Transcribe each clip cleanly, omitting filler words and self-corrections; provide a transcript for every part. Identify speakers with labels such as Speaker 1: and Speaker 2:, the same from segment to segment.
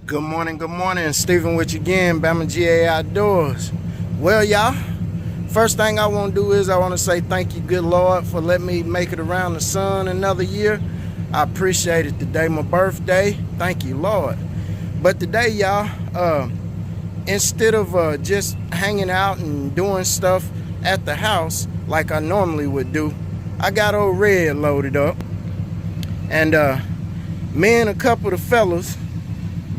Speaker 1: Good morning. Stephen with you again, Bama GA Outdoors. Well, y'all, first thing I want to do is I want to say thank you, good Lord, for letting me make it around the sun another year. I appreciate it. Today, my birthday. Thank you, Lord. But today, y'all, instead of just hanging out and doing stuff at the house like I normally would do, I got old Red loaded up. And me and a couple of the fellas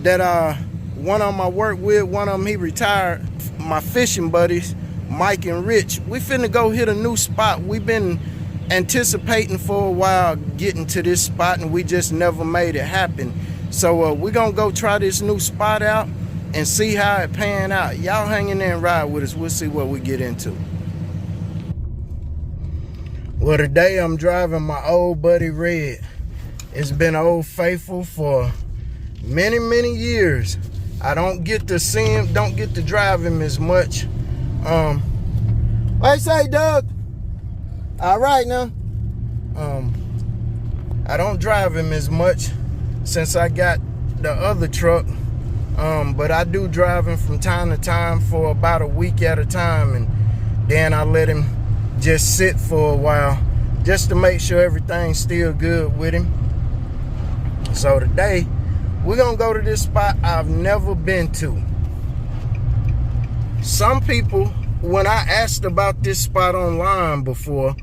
Speaker 1: that one of them I work with, one of them he retired, my fishing buddies, Mike and Rich, we finna go hit a new spot. We've been anticipating for a while getting to this spot and we just never made it happen. So we're gonna go try this new spot out and see how it pan out. Y'all hang in there and ride with us. We'll see what we get into. Well, today I'm driving my old buddy Red. It's been old faithful for many years. I don't get to see him, don't get to drive him as much. What you say, Doug? All right now. I don't drive him as much since I got the other truck. But I do drive him from time to time for about a week at a time, and then I let him just sit for a while just to make sure everything's still good with him. So today we're gonna go to this spot I've never been to. Some people, when I asked about this spot online before,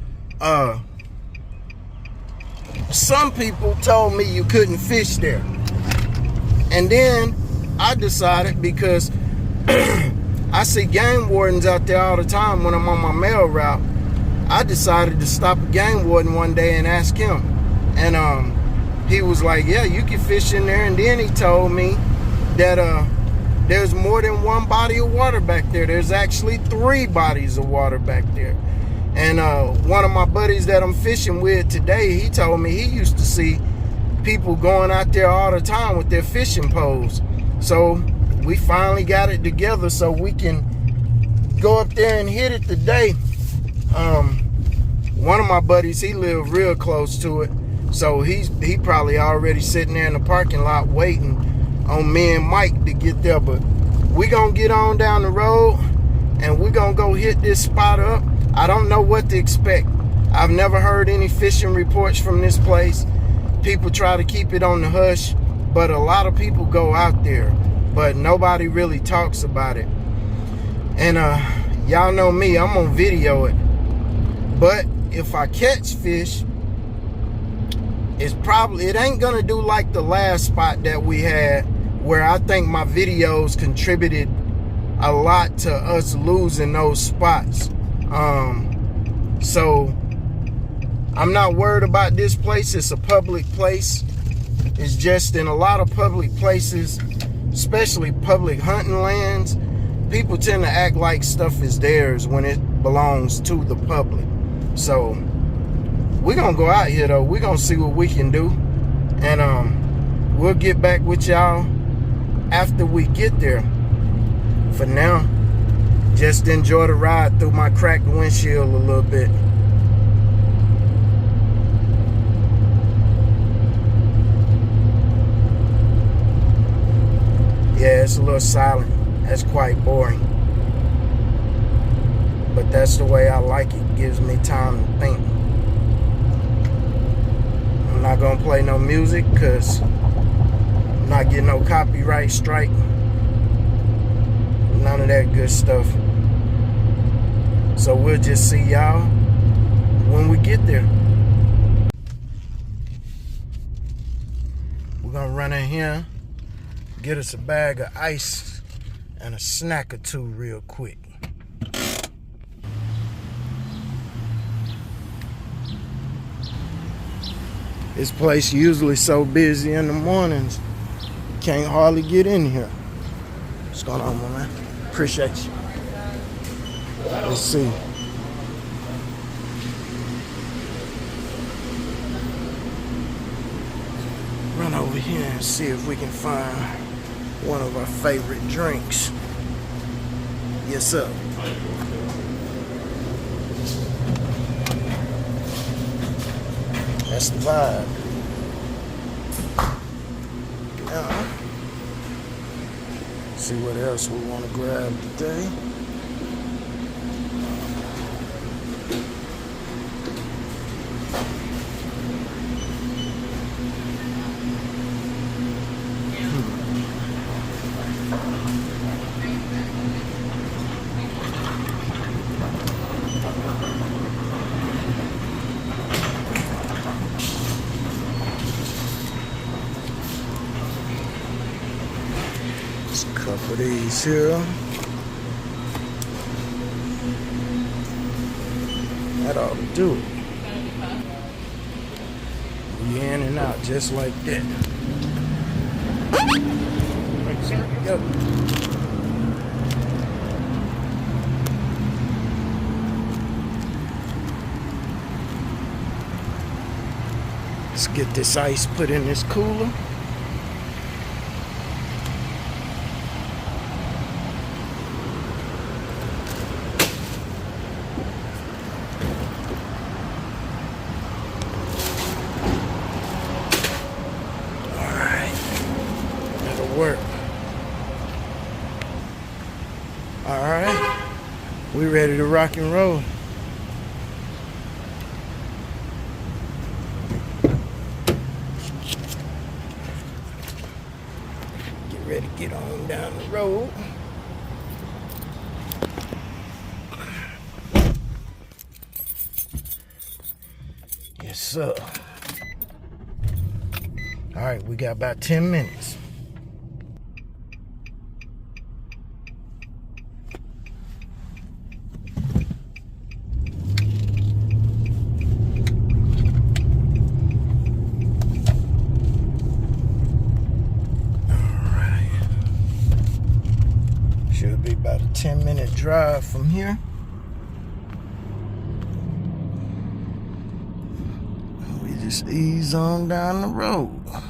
Speaker 1: some people told me you couldn't fish there. And then I decided, because I see game wardens out there all the time when I'm on my mail route, I decided to stop a game warden one day and ask him. And he was like, yeah, you can fish in there. And then he told me that there's more than one body of water back there. There's actually 3 bodies of water back there. And one of my buddies that I'm fishing with today, he told me he used to see people going out there all the time with their fishing poles. So we finally got it together so we can go up there and hit it today. One of my buddies, he lived real close to it. So he probably already sitting there in the parking lot waiting on me and Mike to get there. But we gonna get on down the road and we gonna go hit this spot up. I don't know what to expect. I've never heard any fishing reports from this place. People try to keep it on the hush, but a lot of people go out there, but nobody really talks about it. And y'all know me, I'm gonna video it. But if I catch fish, it ain't gonna do like the last spot that we had, where I think my videos contributed a lot to us losing those spots. So I'm not worried about this place. It's a public place. It's just in a lot of public places, especially public hunting lands, people tend to act like stuff is theirs when it belongs to the public. So we're gonna go out here though. We're gonna see what we can do, and we'll get back with y'all after we get there. For now, just enjoy the ride through my cracked windshield a little bit. Yeah, it's a little silent. That's quite boring, but that's the way I like it. Gives me time to think. I'm not gonna play no music because I'm not getting no copyright strike. None of that good stuff. So we'll just see y'all when we get there. We're gonna run in here, get us a bag of ice and a snack or two real quick. This place usually so busy in the mornings, can't hardly get in here. What's going on, my man? Appreciate you. Let's see. Run over here and see if we can find one of our favorite drinks. Yes, sir. That's the vibe. Now, See what else we want to grab today. A couple of these here. That ought to do it. We in and out just like that. Yep. Let's get this ice put in this cooler. Work. All right, we ready to rock and roll. Get ready to get on down the road. Yes, sir. All right, we got about 10 minutes. Should be about a 10-minute drive from here. We just ease on down the road. Oh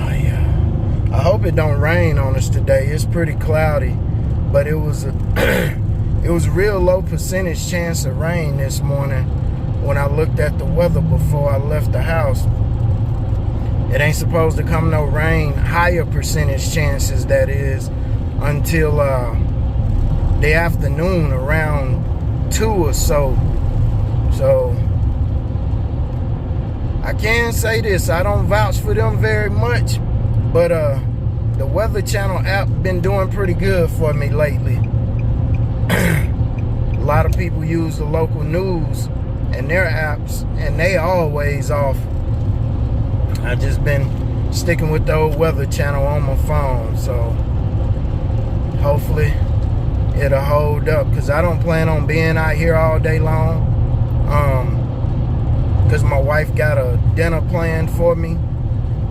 Speaker 1: yeah. I hope it don't rain on us today. It's pretty cloudy, but it was a it was a real low percentage chance of rain this morning when I looked at the weather before I left the house. It ain't supposed to come no rain, higher percentage chances that is, until the afternoon around 2 or so. So I can say this, I don't vouch for them very much, but the Weather Channel app been doing pretty good for me lately. A lot of people use the local news and their apps, and they always off. I just been sticking with the old Weather Channel on my phone, so hopefully it'll hold up, because I don't plan on being out here all day long, because my wife got a dinner planned for me,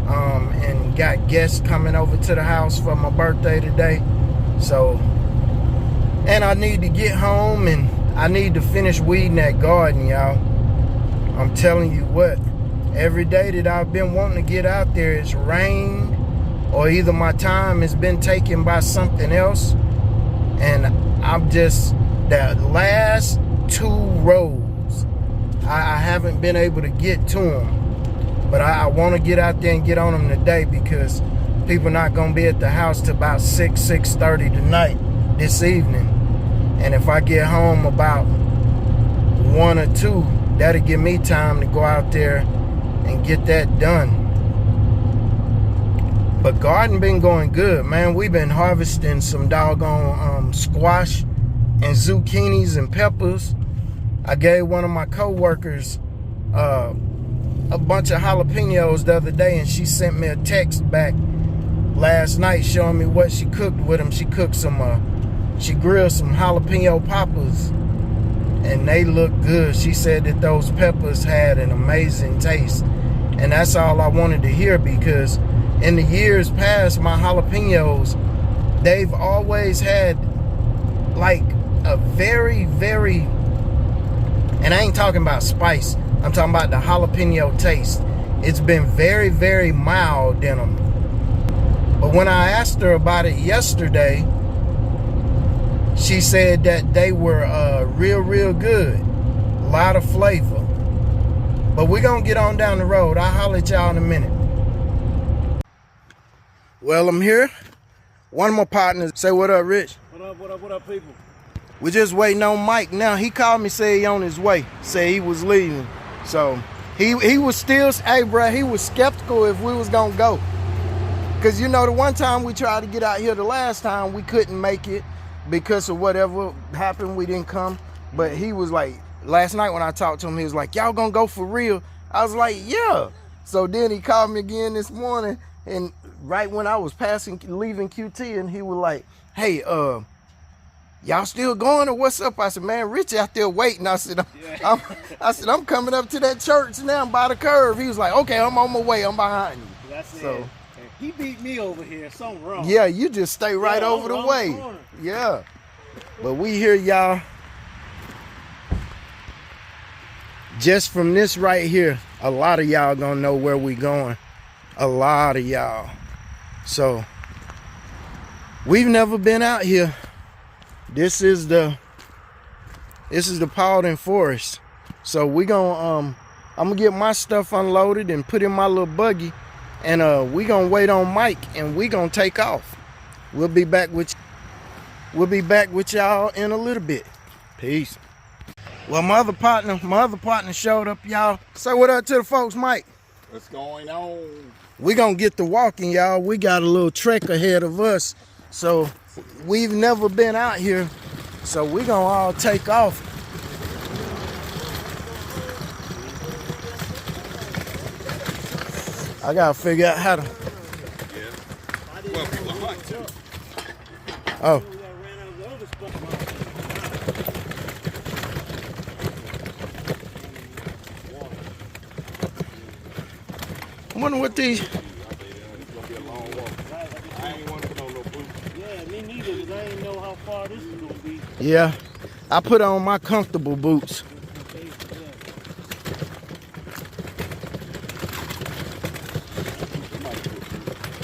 Speaker 1: and got guests coming over to the house for my birthday today. So, and I need to get home, and I need to finish weeding that garden, y'all. I'm telling you what, every day that I've been wanting to get out there, it's rained, or either my time has been taken by something else, and I'm just, that last 2 rows, I haven't been able to get to them. But I want to get out there and get on them today, because people not going to be at the house till about 6:30 tonight, this evening. And if I get home about 1 or 2, that'll give me time to go out there and get that done. But garden been going good, man. We've been harvesting some doggone squash and zucchinis and peppers. I gave one of my co-workers a bunch of jalapenos the other day, and she sent me a text back last night showing me what she cooked with them. She cooked some she grilled some jalapeno poppers, and they look good. She said that those peppers had an amazing taste, and that's all I wanted to hear, because in the years past, my jalapenos, they've always had like a very, very, and I ain't talking about spice, I'm talking about the jalapeno taste. It's been very, very mild in them. But when I asked her about it yesterday, She said that they were real good. A lot of flavor. But we're going to get on down the road. I'll holler at y'all in a minute. Well, I'm here. One of my partners. Say what up, Rich.
Speaker 2: What up, people?
Speaker 1: We're just waiting on Mike now. He called me, said he on his way. Said he was leaving. So he was still, hey, bro, he was skeptical if we was going to go. Because, you know, the one time we tried to get out here the last time, we couldn't make it because of whatever happened. We didn't come. But he was like, last night when I talked to him, he was like, y'all gonna go for real? I was like, yeah. So then he called me again this morning, and right when I was leaving QT, and he was like, hey, y'all still going or what's up? I said, man, Rich out there waiting. I said, I'm coming up to that church now by the curve. He was like, okay, I'm on my way. I'm behind you.
Speaker 2: That's it. He beat me over here. Something wrong.
Speaker 1: Yeah, you just stay right over the way. Yeah. But we here, y'all. Just from this right here, a lot of y'all gonna know where we going. A lot of y'all. So we've never been out here. This is the Paulding forest. So we gonna I'm gonna get my stuff unloaded and put in my little buggy, and we gonna wait on Mike, and we gonna take off. We'll be back with y'all in a little bit. Peace. Well, my other partner showed up, y'all. Say what up to the folks, Mike.
Speaker 3: What's going on?
Speaker 1: We gonna get to walking, y'all. We got a little trek ahead of us. So we've never been out here. So we gonna all take off. I gotta figure out how to.
Speaker 3: Yeah. Well, people are hot too.
Speaker 1: Oh. I wonder what these.
Speaker 3: It's gonna be a long walk. I ain't want to put on no boots.
Speaker 2: Yeah, me neither, because I ain't know how far this is gonna be.
Speaker 1: Yeah, I put on my comfortable boots.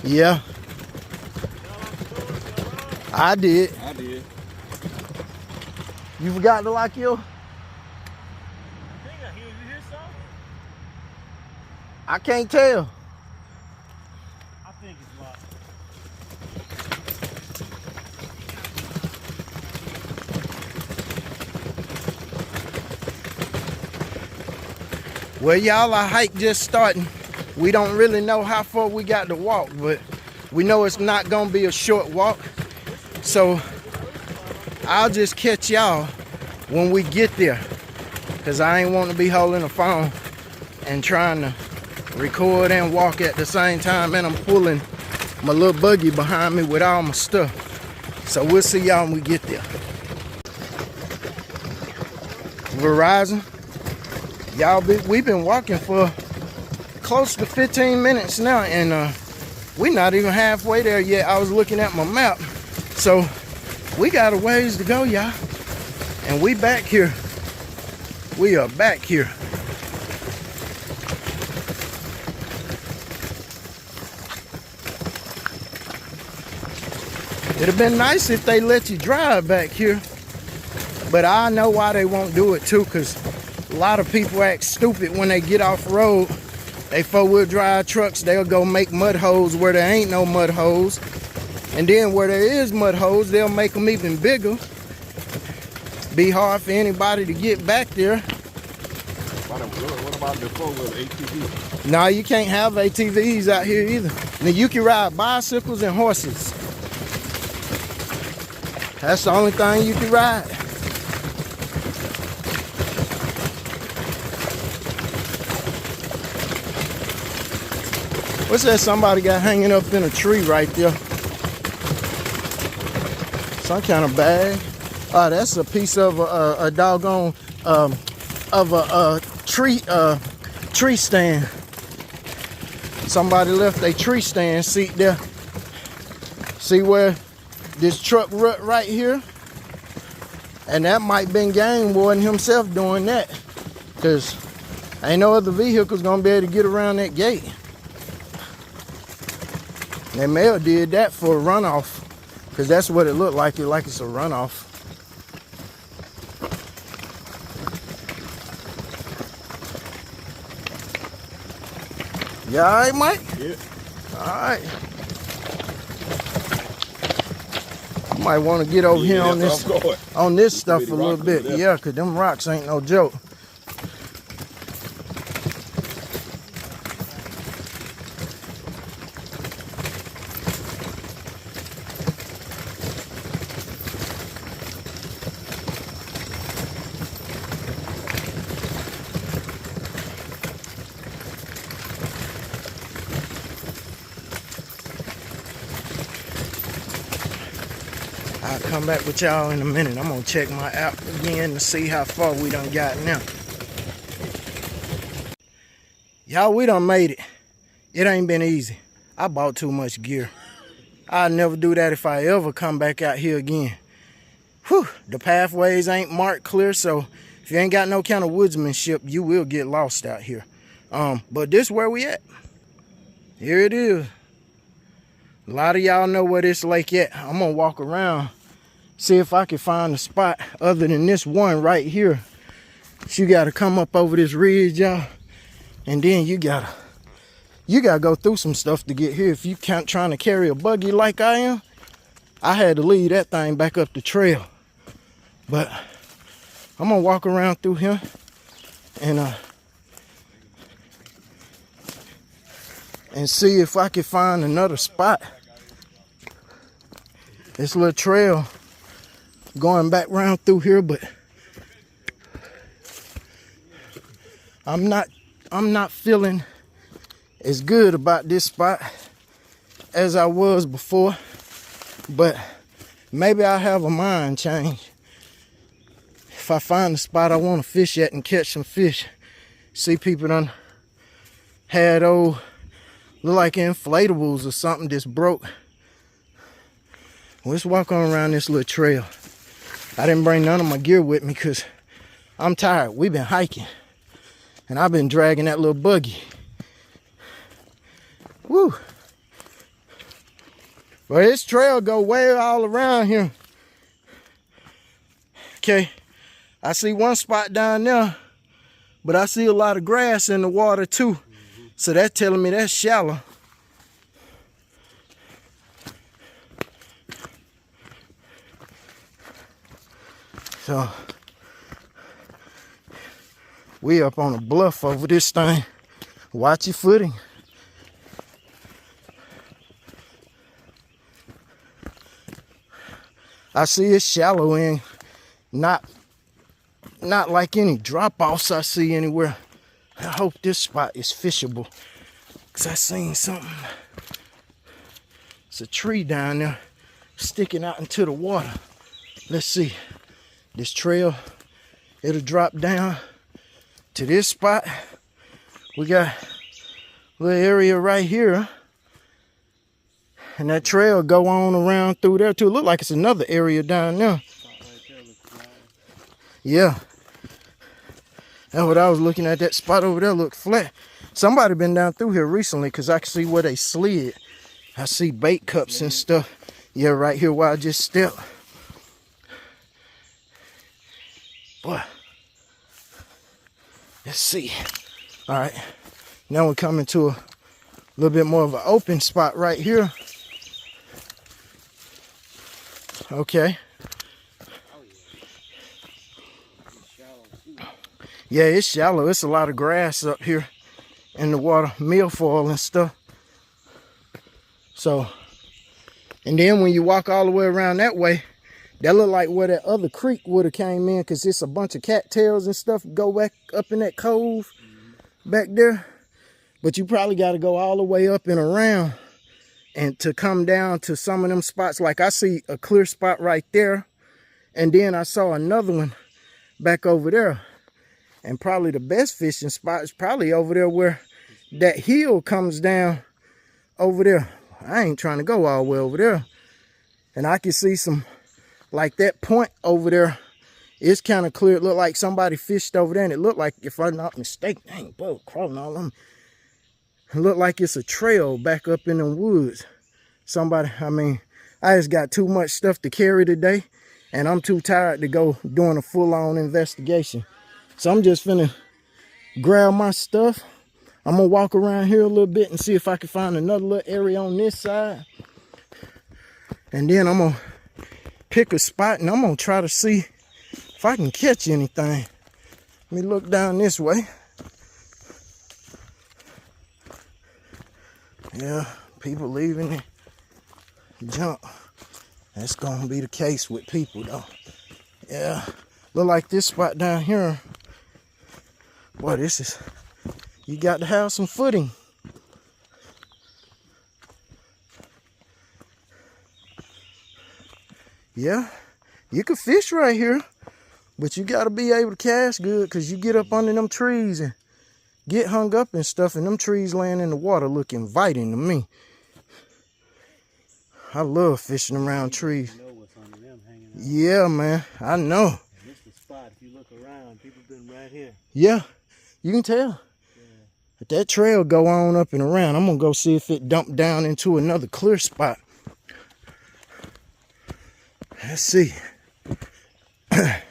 Speaker 1: Yeah. I did. You forgot to lock your? I can't tell.
Speaker 2: I think it's locked.
Speaker 1: Well, y'all, our hike just starting. We don't really know how far we got to walk, but we know it's not gonna be a short walk. So I'll just catch y'all when we get there, because I ain't want to be holding a phone and trying to record and walk at the same time, and I'm pulling my little buggy behind me with all my stuff. So we'll see y'all when we get there. Verizon, y'all, we've been walking for close to 15 minutes now, and we're not even halfway there yet. I was looking at my map, so we got a ways to go, y'all, and we back here. We are back here. It'd have been nice if they let you drive back here, but I know why they won't do it too, because a lot of people act stupid when they get off road. They four-wheel drive trucks, they'll go make mud holes where there ain't no mud holes, and then where there is mud holes, they'll make them even bigger. Be hard for anybody to get back there.
Speaker 3: What about the four-wheel ATV?
Speaker 1: No, you can't have ATVs out here either. Now you can ride bicycles and horses. That's the only thing you can ride. What's that somebody got hanging up in a tree right there? Some kind of bag. Oh, that's a piece of a doggone of a tree stand. Somebody left a tree stand seat there. See where this truck rut right here? And that might been Game Warden himself doing that, because ain't no other vehicles gonna be able to get around that gate. They may have did that for a runoff, because that's what it looked like. It's a runoff. You all right, Mike?
Speaker 3: Yeah.
Speaker 1: All right. You might want to get over here on
Speaker 3: that's
Speaker 1: this
Speaker 3: where I'm going.
Speaker 1: on this
Speaker 3: It's
Speaker 1: stuff a
Speaker 3: pretty
Speaker 1: little
Speaker 3: rock
Speaker 1: bit.
Speaker 3: over there.
Speaker 1: Yeah, because them rocks ain't no joke. I'll come back with y'all in a minute. I'm gonna check my app again to see how far we done got now. Y'all, we done made it. It ain't been easy. I bought too much gear. I'll never do that if I ever come back out here again. Whew, the pathways ain't marked clear, so if you ain't got no kind of woodsmanship, you will get lost out here. But this where we at. Here it is. A lot of y'all know where this lake at. I'm gonna walk around, see if I can find a spot other than this one right here. So you gotta come up over this ridge, y'all, and then you gotta go through some stuff to get here. If you can't trying to carry a buggy like I am, I had to leave that thing back up the trail. But I'm gonna walk around through here and see if I can find another spot. This little trail going back round through here, but I'm not feeling as good about this spot as I was before, but maybe I'll have a mind change. If I find a spot I want to fish at and catch some fish, see people done had old, look like inflatables or something just broke. Let's walk on around this little trail. I didn't bring none of my gear with me because I'm tired. We've been hiking and I've been dragging that little buggy. Woo. Well, this trail go way all around here. Okay, I see one spot down there, but I see a lot of grass in the water too. So that's telling me that's shallow. So we up on a bluff over this thing. Watch your footing. I see it's shallow and not like any drop-offs I see anywhere. I hope this spot is fishable, because I seen something. It's a tree down there sticking out into the water. Let's see. This trail, it'll drop down to this spot. We got a little area right here. And that trail go on around through there too. It look like it's another area down there. Yeah. That's what I was looking at. That spot over there looked flat. Somebody been down through here recently, because I can see where they slid. I see bait cups and stuff. Yeah, right here where I just stepped. Boy. Let's see. All right. Now we're coming to a little bit more of an open spot right here. Okay. Yeah, it's shallow. It's a lot of grass up here in the water, milfoil and stuff. So, and then when you walk all the way around that way, that look like where that other creek would have came in, because it's a bunch of cattails and stuff go back up in that cove back there. But you probably got to go all the way up and around and to come down to some of them spots. Like I see a clear spot right there, and then I saw another one back over there. And probably the best fishing spot is probably over there where that hill comes down over there. I ain't trying to go all the way over there. And I can see some, like that point over there, it's kind of clear. It looked like somebody fished over there, and it looked like, if I'm not mistaken, dang, bug crawling all on me. It looked like it's a trail back up in the woods. Somebody, I mean, I just got too much stuff to carry today, and I'm too tired to go doing a full-on investigation. So I'm just finna grab my stuff. I'm gonna walk around here a little bit and see if I can find another little area on this side. And then I'm gonna pick a spot and I'm gonna try to see if I can catch anything. Let me look down this way. Yeah, people leaving it. Jump. That's gonna be the case with people though. Yeah, look like this spot down here. Boy, this is, you got to have some footing. Yeah, you can fish right here, but you got to be able to cast good because you get up under them trees and get hung up and stuff, and them trees laying in the water look inviting to me. I love fishing around trees.
Speaker 2: You know what's under them hanging out.
Speaker 1: Yeah, man, I know.
Speaker 2: And this is the spot. If you look around, people been right here.
Speaker 1: Yeah, you can tell.
Speaker 2: Yeah.
Speaker 1: But that trail go on up and around. I'm gonna go see if it dumped down into another clear spot. Let's see.
Speaker 2: Yep,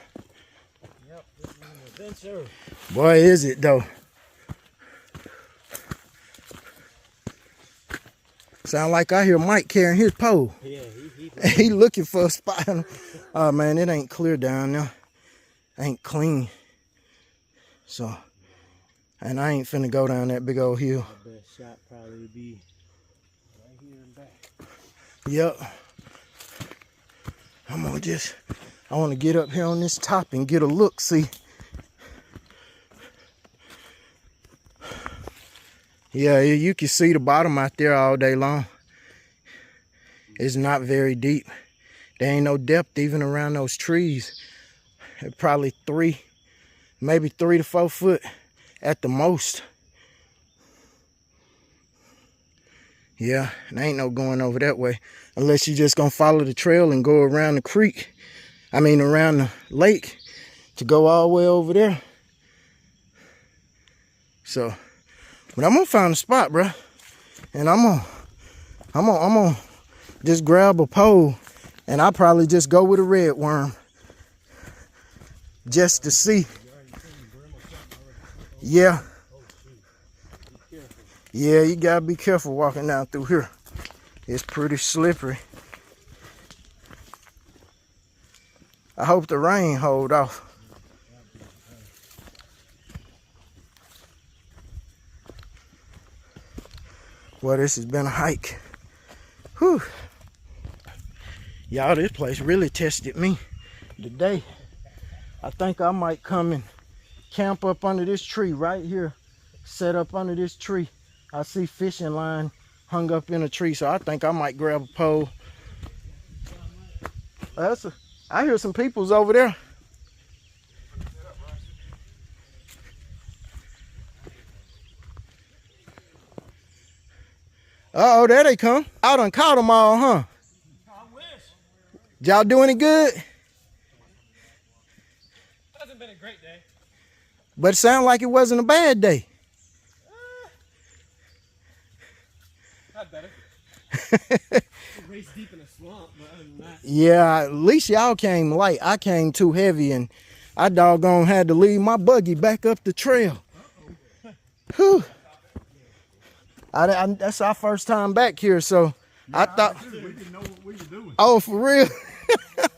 Speaker 2: this is an adventure.
Speaker 1: Boy, is it though. Sound like I hear Mike carrying his pole.
Speaker 2: Yeah,
Speaker 1: He looking for a spot. Oh man, it ain't clear down there. Ain't clean. So, and I ain't finna go down that big old hill.
Speaker 2: the best shot probably would be right here and back.
Speaker 1: Yep. I want to get up here on this top and get a look, see. Yeah, you can see the bottom out there all day long. It's not very deep. There ain't no depth even around those trees. They're probably maybe 3 to 4 foot at the most. Yeah, and ain't no going over that way unless you just gonna follow the trail and go around the creek. I mean around the lake to go all the way over there. So, but I'm gonna find a spot, bro, and I'm gonna just grab a pole, and I'll probably just go with a red worm just to see. Yeah. Yeah, you gotta be careful walking down through here. It's pretty slippery. I hope the rain hold off. Well, this has been a hike. Whew. Y'all, this place really tested me today. I think I might come and camp up under this tree right here. Set up under this tree. I see fishing line hung up in a tree, so I think I might grab a pole. I hear some people's over there. Uh-oh, there they come. I done caught them all, huh?
Speaker 2: I wish.
Speaker 1: Y'all doing it good?
Speaker 2: Hasn't been a great day.
Speaker 1: But it sounded like it wasn't a bad day.
Speaker 2: Not better. Race deep in a swamp, but other than that.
Speaker 1: Yeah, at least y'all came light. I came too heavy, and I doggone had to leave my buggy back up the trail. Whew. That's our first time back here, so yeah, I thought
Speaker 3: we didn't know what we were doing.
Speaker 1: Oh, for real?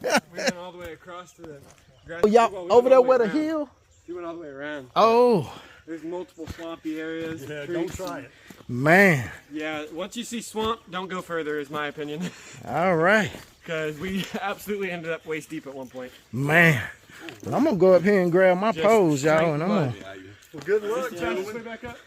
Speaker 2: We went all the way across to the grass.
Speaker 1: Y'all over there where the hill?
Speaker 2: You went all the way around.
Speaker 1: Oh.
Speaker 2: There's multiple swampy areas.
Speaker 3: Yeah, don't try it.
Speaker 1: Man.
Speaker 2: Yeah, once you see swamp, don't go further, is my opinion.
Speaker 1: All right.
Speaker 2: Because we absolutely ended up waist deep at one point.
Speaker 1: Man. Well, I'm going to go up here and grab my poles, y'all, and I'm going to...
Speaker 3: Well, good luck, gentlemen.
Speaker 2: Back up?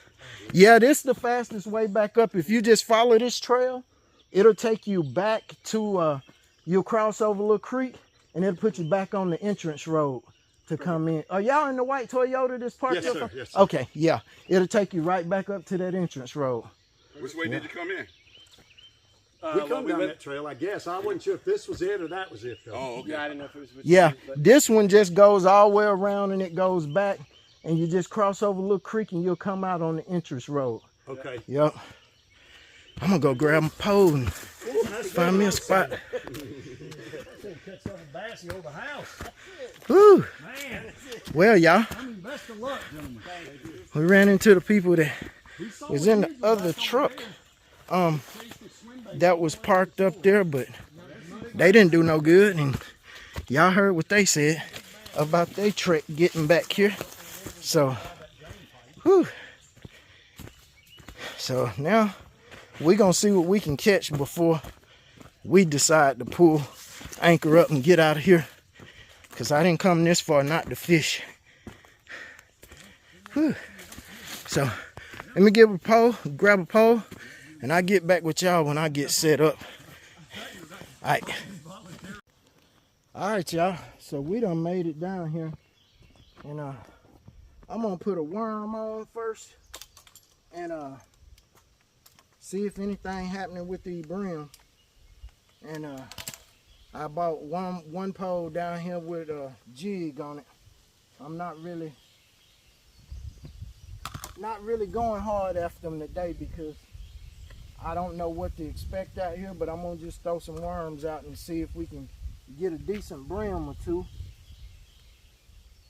Speaker 1: Yeah, this is the fastest way back up. If you just follow this trail, it'll take you back to, you'll cross over a little creek, and it'll put you back on the entrance road to come in. Are y'all in the white Toyota this park?
Speaker 3: Yes, sir. Yes, sir.
Speaker 1: Okay, yeah. It'll take you right back up to that entrance road.
Speaker 3: Which way did you come in?
Speaker 4: We come down that trail, I guess. I wasn't sure if this was it or that was it, though.
Speaker 3: Oh, okay.
Speaker 2: Yeah, I didn't know if it was with
Speaker 1: Yeah,
Speaker 2: you, but
Speaker 1: this one just goes all the way around and it goes back, and you just cross over a little creek and you'll come out on the entrance road.
Speaker 4: Okay.
Speaker 1: Yep. I'm gonna go grab my pole and find me a spot.
Speaker 4: Catch some bass over the house.
Speaker 1: Woo.
Speaker 4: Man,
Speaker 1: Well, y'all,
Speaker 4: I mean, best of luck, gentlemen.
Speaker 1: we ran into the people that is in the other truck that was parked up there, but they didn't do no good. And y'all heard what they said about their trek getting back here. So, whew. So now we're gonna see what we can catch before we decide to pull anchor up and get out of here. Cause I didn't come this far not to fish. Whew. So let me grab a pole, and I'll get back with y'all when I get set up. Alright, y'all. So we done made it down here. And I'm gonna put a worm on first and see if anything happening with the brim. And I bought one pole down here with a jig on it. I'm not really going hard after them today because I don't know what to expect out here, but I'm gonna just throw some worms out and see if we can get a decent brim or two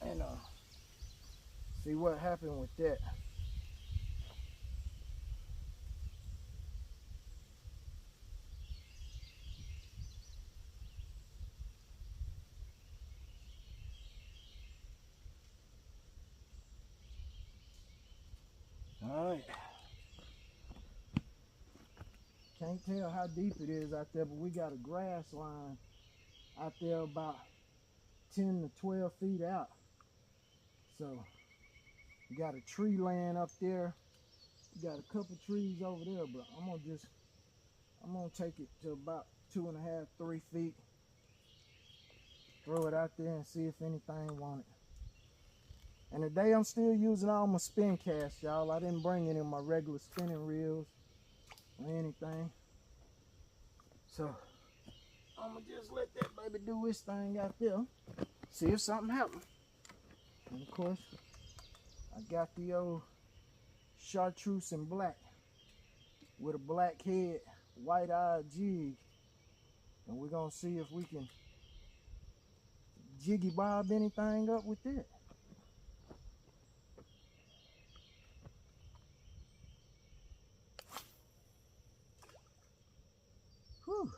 Speaker 1: and see what happened with that. Alright. Can't tell how deep it is out there, but we got a grass line out there about 10 to 12 feet out. So we got a tree laying up there. We got a couple trees over there, but I'm gonna take it to about 2.5, 3 feet. Throw it out there and see if anything want it. And today I'm still using all my spin casts, y'all. I didn't bring any of my regular spinning reels or anything. So I'm gonna just let that baby do its thing out there. See if something happens. And of course, I got the old chartreuse in black with a black head, white-eyed jig. And we're gonna see if we can jiggy bob anything up with it. Whew.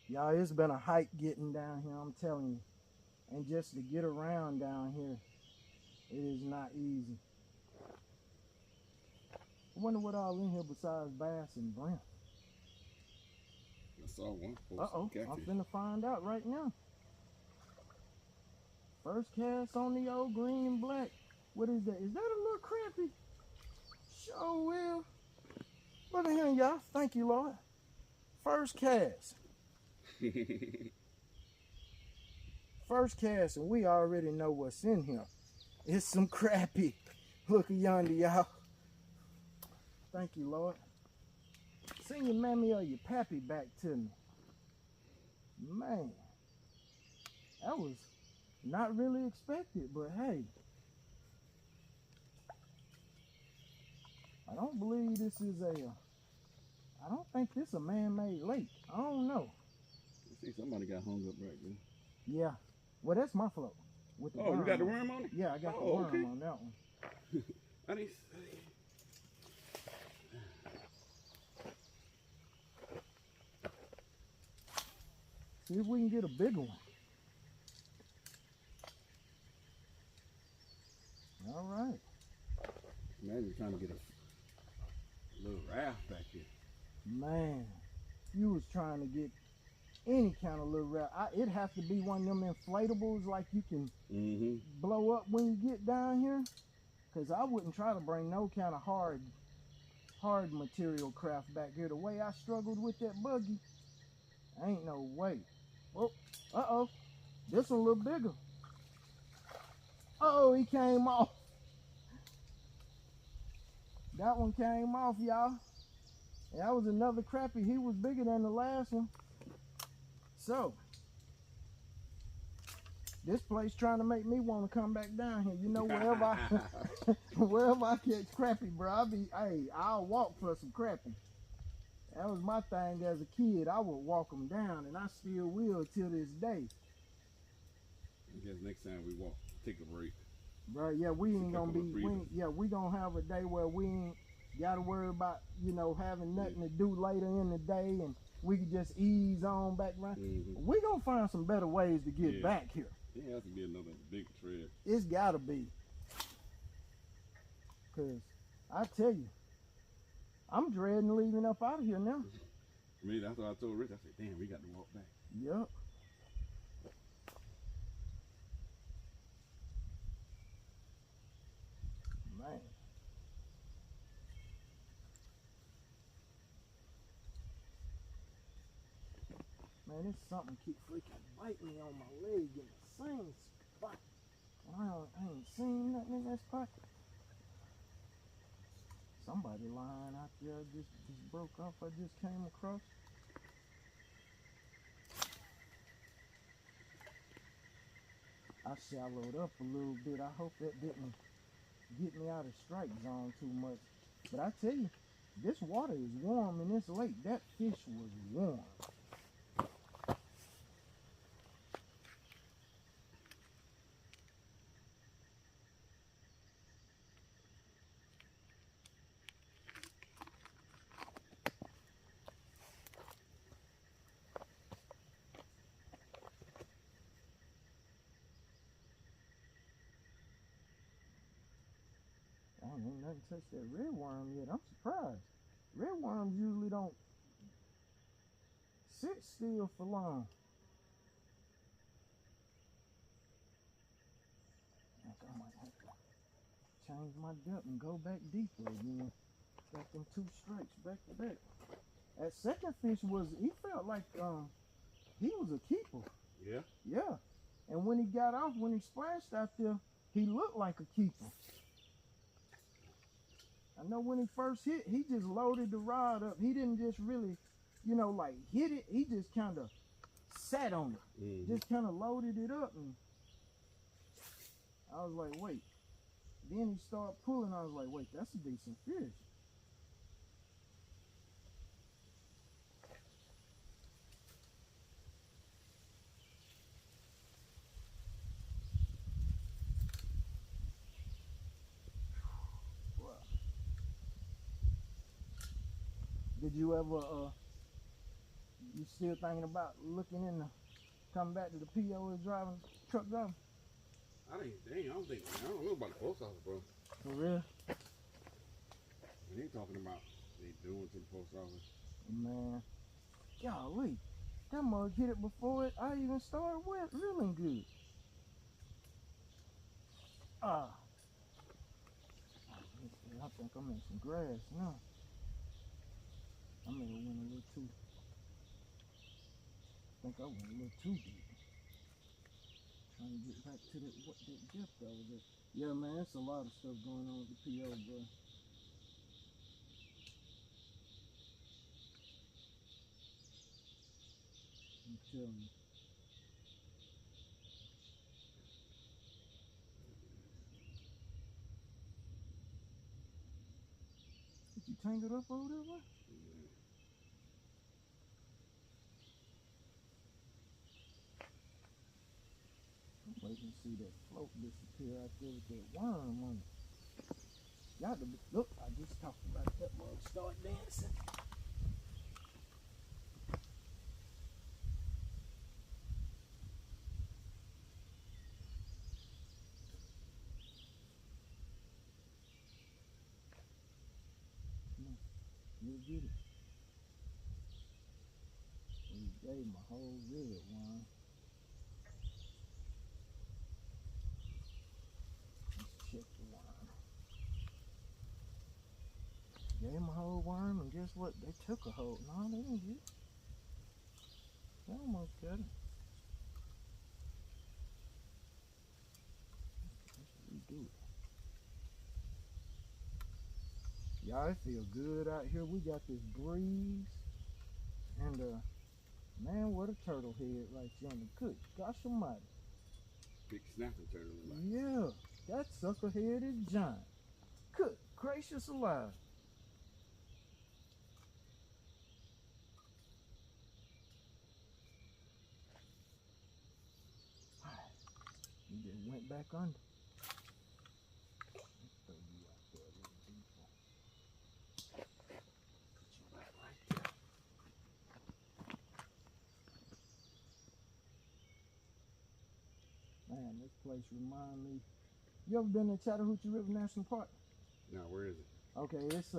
Speaker 1: Y'all, it's been a hike getting down here, I'm telling you. And just to get around down here, it is not easy. I wonder what all in here besides bass and brim.
Speaker 3: I saw one.
Speaker 1: Uh-oh, I'm finna find out right now. First cast on the old green and black. What is that? Is that a little crappie? Sure will. Look at him, y'all. Thank you, Lord. First cast. First cast, and we already know what's in here. It's some crappie. Look yonder, y'all. Thank you, Lord. Send your mammy or your pappy back to me. Man, that was not really expected, but hey. I don't believe this is I don't think this is a man-made lake. I don't know.
Speaker 3: I see somebody got hung up right there.
Speaker 1: Yeah. Well, that's my float. With the
Speaker 3: worm you got the worm on it?
Speaker 1: Yeah, I got the worm on that one.
Speaker 3: I need.
Speaker 1: See if we can get a bigger one. All right.
Speaker 3: Man, you're trying to get a little raft back here.
Speaker 1: Man, you was trying to get any kind of little raft. It has to be one of them inflatables like you can blow up when you get down here. Because I wouldn't try to bring no kind of hard material craft back here. The way I struggled with that buggy, ain't no way. Oh, uh-oh. This one a little bigger. Uh-oh, he came off. That one came off, y'all. That was another crappie. He was bigger than the last one. So, this place trying to make me want to come back down here. You know, wherever I catch crappie, bro, I'll walk for some crappie. That was my thing as a kid. I would walk them down, and I still will till this day.
Speaker 3: I guess next time we walk, take a break.
Speaker 1: Bro, yeah, we ain't gonna be. We gonna have a day where we ain't gotta worry about, you know, having nothing to do later in the day, and we could just ease on back around. We gonna find some better ways to get back here.
Speaker 3: It has to be another big trail.
Speaker 1: It's gotta be. Cause I tell you, I'm dreading leaving up out of here now.
Speaker 3: I mean, that's what I told Rich. I said, damn, we got to walk back.
Speaker 1: Yep. Man. Man, this something keep freaking biting me on my leg in the same spot. I ain't seen nothing in that spot. Somebody lying out there just broke off. I just came across. I shallowed up a little bit. I hope that didn't get me out of strike zone too much. But I tell you, this water is warm in this lake. That fish was warm. Ain't nothing touched that red worm yet. I'm surprised. Red worms usually don't sit still for long. I think I might have to change my depth and go back deeper again. Got them 2 strikes back to back. That second fish he felt like he was a keeper.
Speaker 3: Yeah?
Speaker 1: Yeah. And when he got off, when he splashed out there, he looked like a keeper. I know when he first hit, he just loaded the rod up. He didn't just really, you know, like hit it. He just kind of sat on it. Just kind of loaded it up. And I was like, wait. Then he started pulling. I was like, wait, that's a decent fish. Did you ever, you still thinking about looking in coming back to the PO as driving, truck driving?
Speaker 3: I don't know about the post office, bro.
Speaker 1: For real?
Speaker 3: They ain't talking about they doing to the post office.
Speaker 1: Man, golly, that mug hit it before I even started reeling good. I think I'm in some grass now. I may have went a little too. I think I went a little too deep. Trying to get back to that depth I was at. Yeah, man, it's a lot of stuff going on with the PO, bro. I'm telling you. Did you tangled up over there, boy? I'm waiting to see that float disappear out there with that worm on it. Got to be, look, I just talked about that mug start dancing. You'll get it. He gave my whole red one. Let's check the worm. Gave him a whole worm, and guess what? They took a whole. No, they didn't get it. They almost got it. Let's redo it. Y'all, it feel good out here. We got this breeze, and man, what a turtle head right there on the good. Gosh almighty.
Speaker 3: Big snapping turtle. Like.
Speaker 1: Yeah, that sucker head is giant. Good gracious alive. He just went back under. Let's throw you out there a little deeper. This place remind me. You ever been to Chattahoochee River National Park?
Speaker 3: No, where is it?
Speaker 1: Okay, it's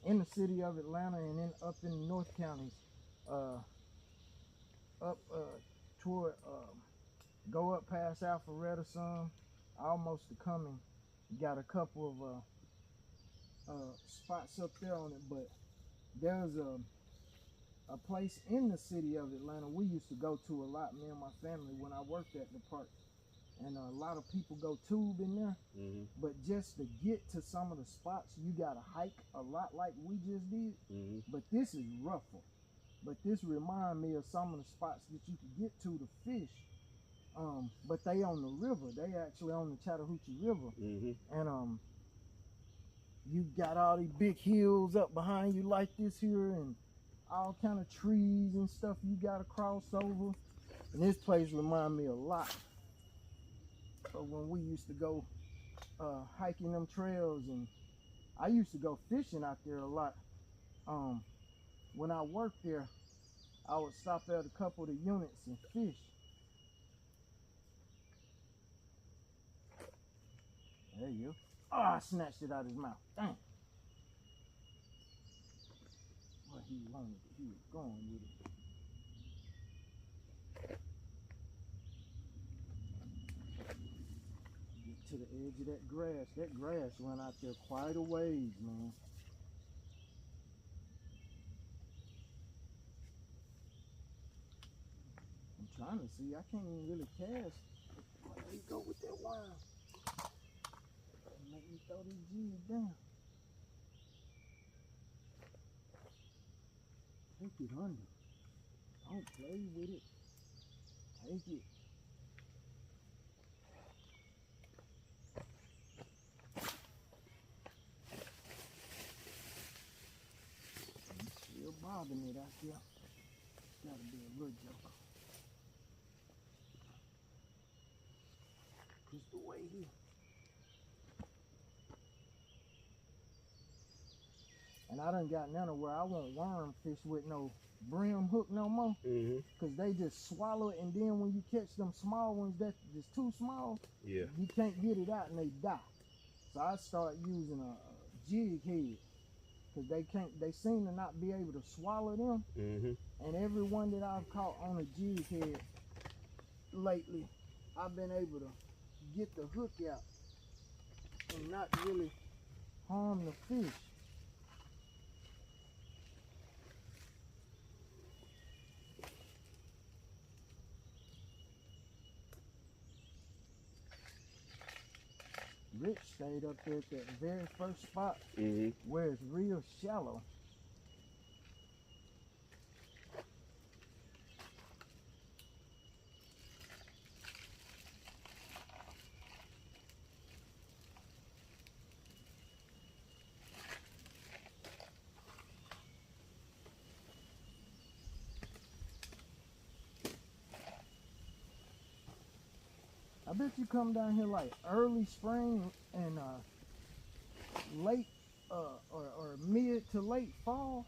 Speaker 1: in the city of Atlanta and then up in North counties. Up toward go up past Alpharetta some, almost to Cumming. Got a couple of spots up there on it, but there's a place in the city of Atlanta we used to go to a lot, me and my family, when I worked at the park. And a lot of people go tube in there, but just to get to some of the spots, you gotta hike a lot like we just did. But this is rougher. But this remind me of some of the spots that you could get to fish. But they on the river. They actually on the Chattahoochee River. And you got all these big hills up behind you like this here, and all kind of trees and stuff you gotta cross over. And this place remind me a lot of when we used to go hiking them trails, and I used to go fishing out there a lot. When I worked there, I would stop at a couple of the units and fish. There you go. Oh, I snatched it out of his mouth. Dang. What he wanted, he was going with it. Get to the edge of that grass. That grass went out there quite a ways, man. I'm trying to see. I can't even really cast. There you go with that worm. Make me throw these G's down. Take it under. Don't play with it. Take it. Still bobbing it out there. Gotta be a little joker. Just the way he. And I done got none of where I won't worm fish with no brim hook no more. Cause they just swallow it, and then when you catch them small ones that's just too small, you can't get it out and they die. So I start using a jig head, cause they seem to not be able to swallow them. And every one that I've caught on a jig head lately, I've been able to get the hook out and not really harm the fish. Rich stayed up there at that very first spot where it's real shallow. I bet you come down here like early spring and late or mid to late fall,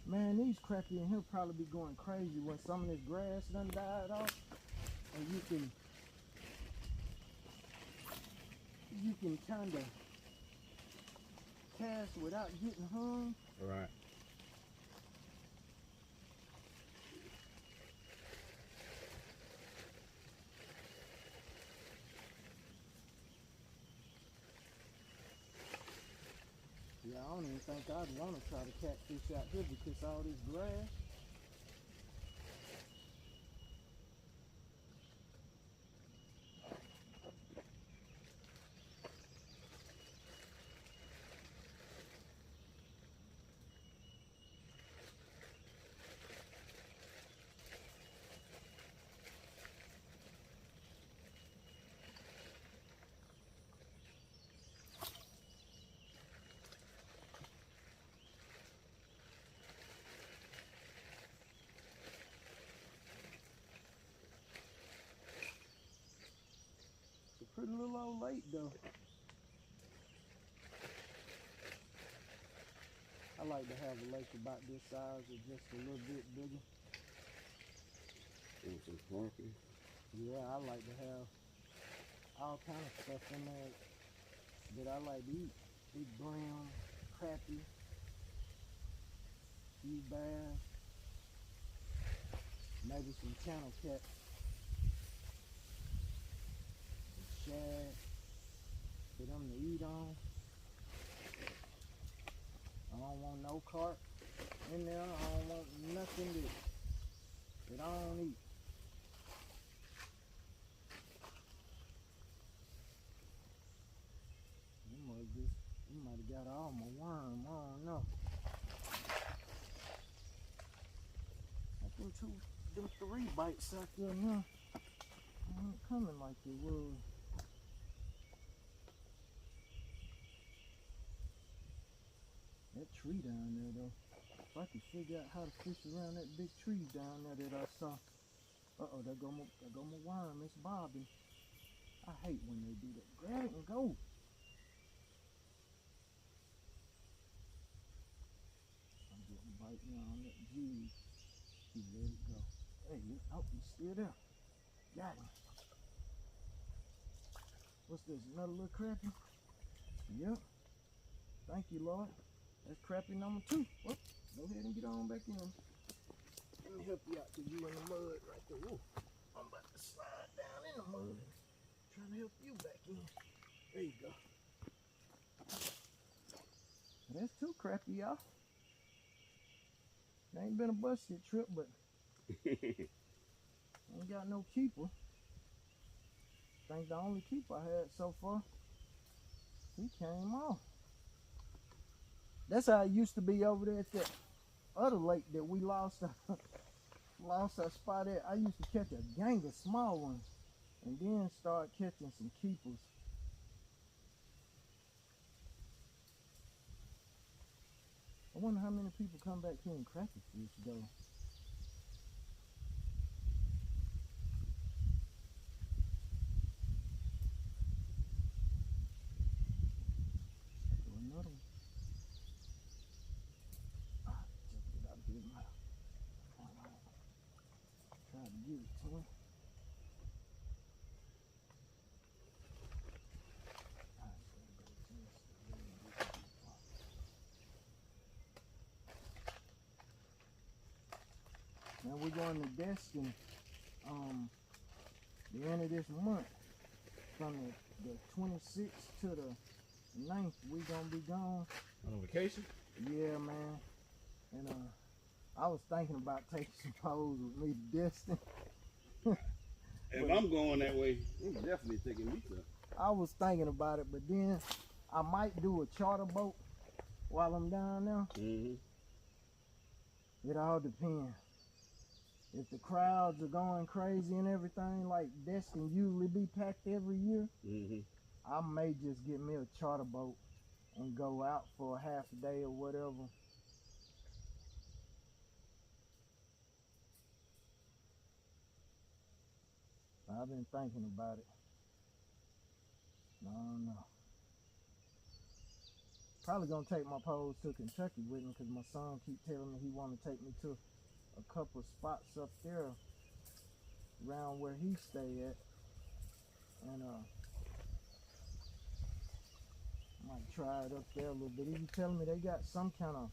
Speaker 1: man, these crappie in here probably be going crazy when some of this grass done died off, and you can kind of cast without getting hung.
Speaker 3: Right.
Speaker 1: Yeah, I don't even think I'd want to try to catfish out here because all this grass. Pretty little old lake though. I like to have a lake about this size or just a little bit bigger.
Speaker 3: Want some sparkling?
Speaker 1: Yeah, I like to have all kind of stuff in there that I like to eat. Big brown, crappie, few bass, maybe some channel cat, some shad for them to eat on. I don't want no carp in there. I don't want nothing that I don't eat. You might have got all my worm. I don't know. I think them 3 bites out there now aren't coming like they was. That tree down there though. If I could figure out how to fish around that big tree down there that I saw. Uh-oh, there go my worm. It's bobbing. I hate when they do that. Grab it and go. I'm getting bite now on that jig. He let it go. Hey, oh, he's still there. Got him. What's this? Another little crappie? Yep. Thank you, Lord. That's crappie number 2. Well, go ahead and get on back in. Let me help you out because you in the mud right there. Whoa. I'm about to slide down in the mud. Trying to help you back in. There you go. That's 2 crappie, y'all. It ain't been a busted trip, but ain't got no keeper. I think the only keeper I had so far, he came off. That's how it used to be over there at that other lake that we lost our spot at. I used to catch a gang of small ones and then start catching some keepers. I wonder how many people come back here and crappie fish though. Another one. Just get out of his mouth. Try to give it to him. Now we're going to Destin the end of this month. From the 26th to the 9th, we gonna be gone.
Speaker 3: On vacation?
Speaker 1: Yeah, man. And I was thinking about taking some poles with me to Destin.
Speaker 3: If I'm going that way, he's definitely taking me to.
Speaker 1: I was thinking about it, but then I might do a charter boat while I'm down there.
Speaker 3: Mm-hmm.
Speaker 1: It all depends. If the crowds are going crazy and everything, like Destin usually be packed every year,
Speaker 3: Mm-hmm.
Speaker 1: I may just get me a charter boat and go out for a half a day or whatever. I've been thinking about it. I don't know. Probably gonna take my poles to Kentucky with me because my son keep telling me he want to take me to a couple spots up there around where he stay at, and might try it up there a little bit. He was telling me they got some kind of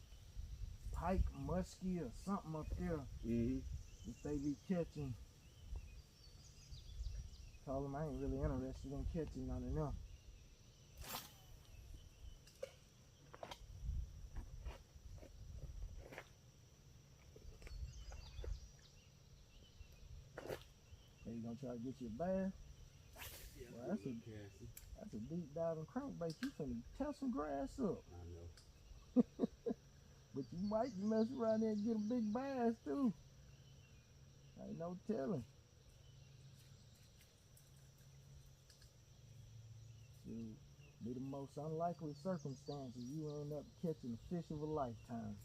Speaker 1: pike muskie or something up there
Speaker 3: Mm-hmm.
Speaker 1: that they be catching. Told him I ain't really interested in catching none of them. Hey, you gonna try to get you a bass?
Speaker 3: Yeah,
Speaker 1: Well, that's a deep diving crankbait. You finna tear some grass up.
Speaker 3: I know.
Speaker 1: But you might mess around there and get a big bass too. Ain't no telling. Shoot, be the most unlikely circumstances you end up catching a fish of a lifetime.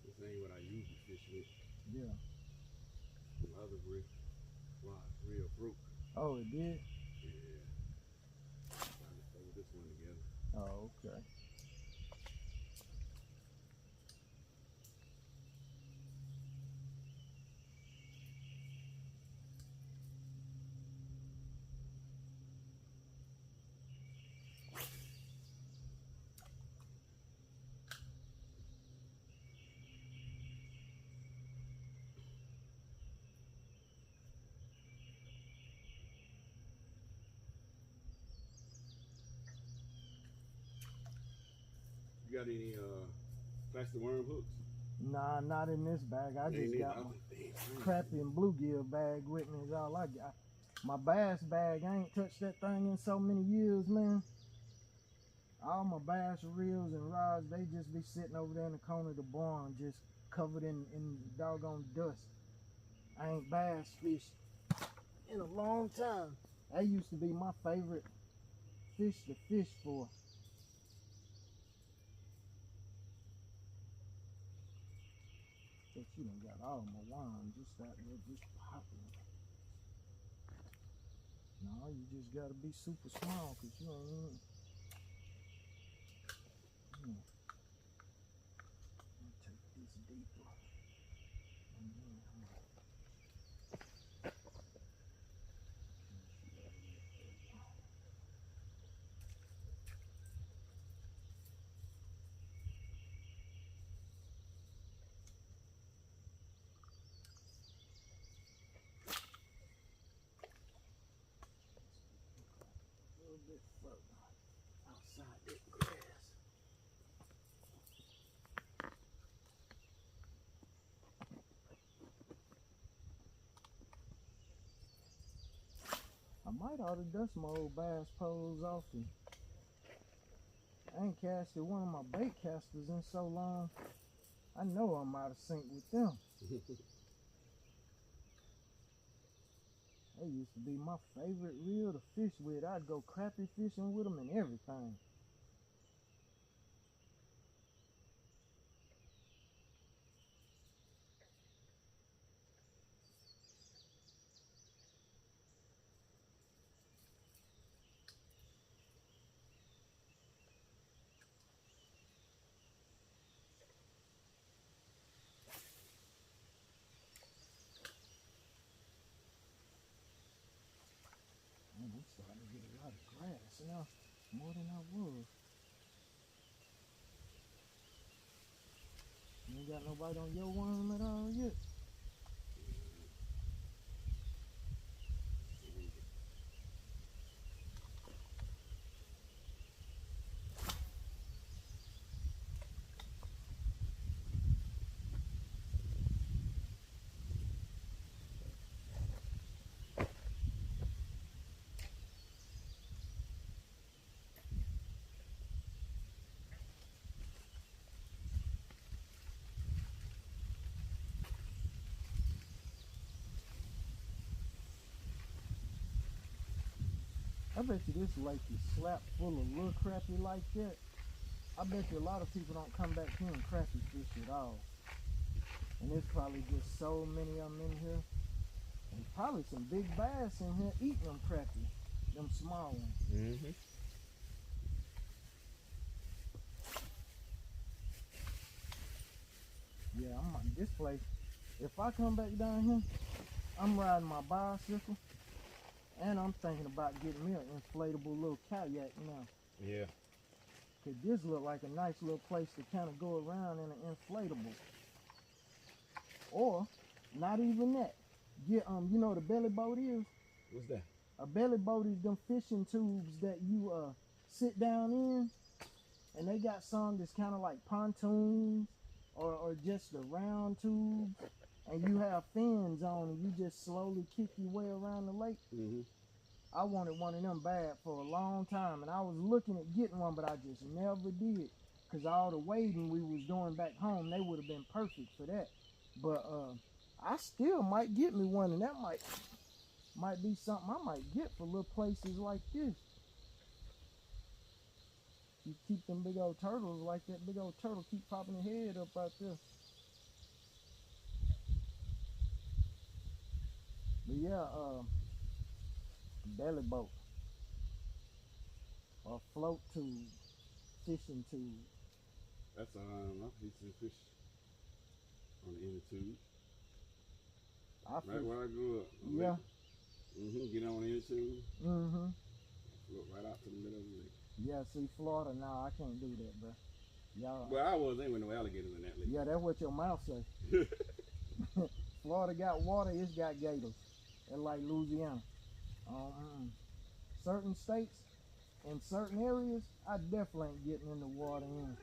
Speaker 3: This ain't what I usually fish with.
Speaker 1: Yeah.
Speaker 3: The other rod real broke.
Speaker 1: Oh, it did?
Speaker 3: one together.
Speaker 1: Oh, okay.
Speaker 3: You got any plastic worm hooks?
Speaker 1: Nah, not in this bag. I just got my crappie and bluegill bag with me is all I got. My bass bag, I ain't touched that thing in so many years, man. All my bass reels and rods, they just be sitting over there in the corner of the barn, just covered in doggone dust. I ain't bass fished in a long time. That used to be my favorite fish to fish for. But you done got all my wine just out there just popping. No, you just gotta be super small because you ain't even. I'll take this deeper. And then, a little bit further outside that grass. I might ought to dust my old bass poles off. And I ain't casted one of my bait casters in so long. I know I'm out of sync with them. They used to be my favorite reel to fish with. I'd go crappie fishing with them and everything. Man, I'm starting to get a lot of grass now, more than I was. You ain't got nobody on your worm at all yet? I bet you this lake is slap full of little crappie like that. I bet you a lot of people don't come back here and crappie fish at all. And there's probably just so many of them in here. And probably some big bass in here eating them crappie, them small ones.
Speaker 2: Mm-hmm.
Speaker 1: Yeah, I'm on this place. If I come back down here, I'm riding my bicycle. And I'm thinking about getting me an inflatable little kayak now.
Speaker 2: Yeah.
Speaker 1: Cause this look like a nice little place to kind of go around in an inflatable. Or, not even that. Get you know what a belly boat is?
Speaker 2: What's that?
Speaker 1: A belly boat is them fishing tubes that you sit down in, and they got some that's kind of like pontoons or just the round tubes, and you have fins on and you just slowly kick your way around the lake.
Speaker 3: Mm-hmm.
Speaker 1: I wanted one of them bad for a long time, and I was looking at getting one, but I just never did. Cause all the wading we was doing back home, they would have been perfect for that. But I still might get me one, and that might be something I might get for little places like this. You keep them big old turtles like that big old turtle keep popping their head up out there. But yeah, belly boat. or float tube, fishing tube.
Speaker 3: That's I used to fish on the inner tube.
Speaker 1: I
Speaker 3: Right
Speaker 1: fish.
Speaker 3: where I grew up.
Speaker 1: Yeah.
Speaker 3: Get on the inner tube.
Speaker 1: Mm-hmm.
Speaker 3: Look right out to the middle of the lake.
Speaker 1: Yeah, see, Florida, nah, I can't do that, bro. Y'all.
Speaker 3: Well, I was, ain't with no alligators in that lake.
Speaker 1: Yeah, that's what your mouth say. Florida got water, it's got gators. It's like Louisiana. Certain states and certain areas, I definitely ain't getting in the water in.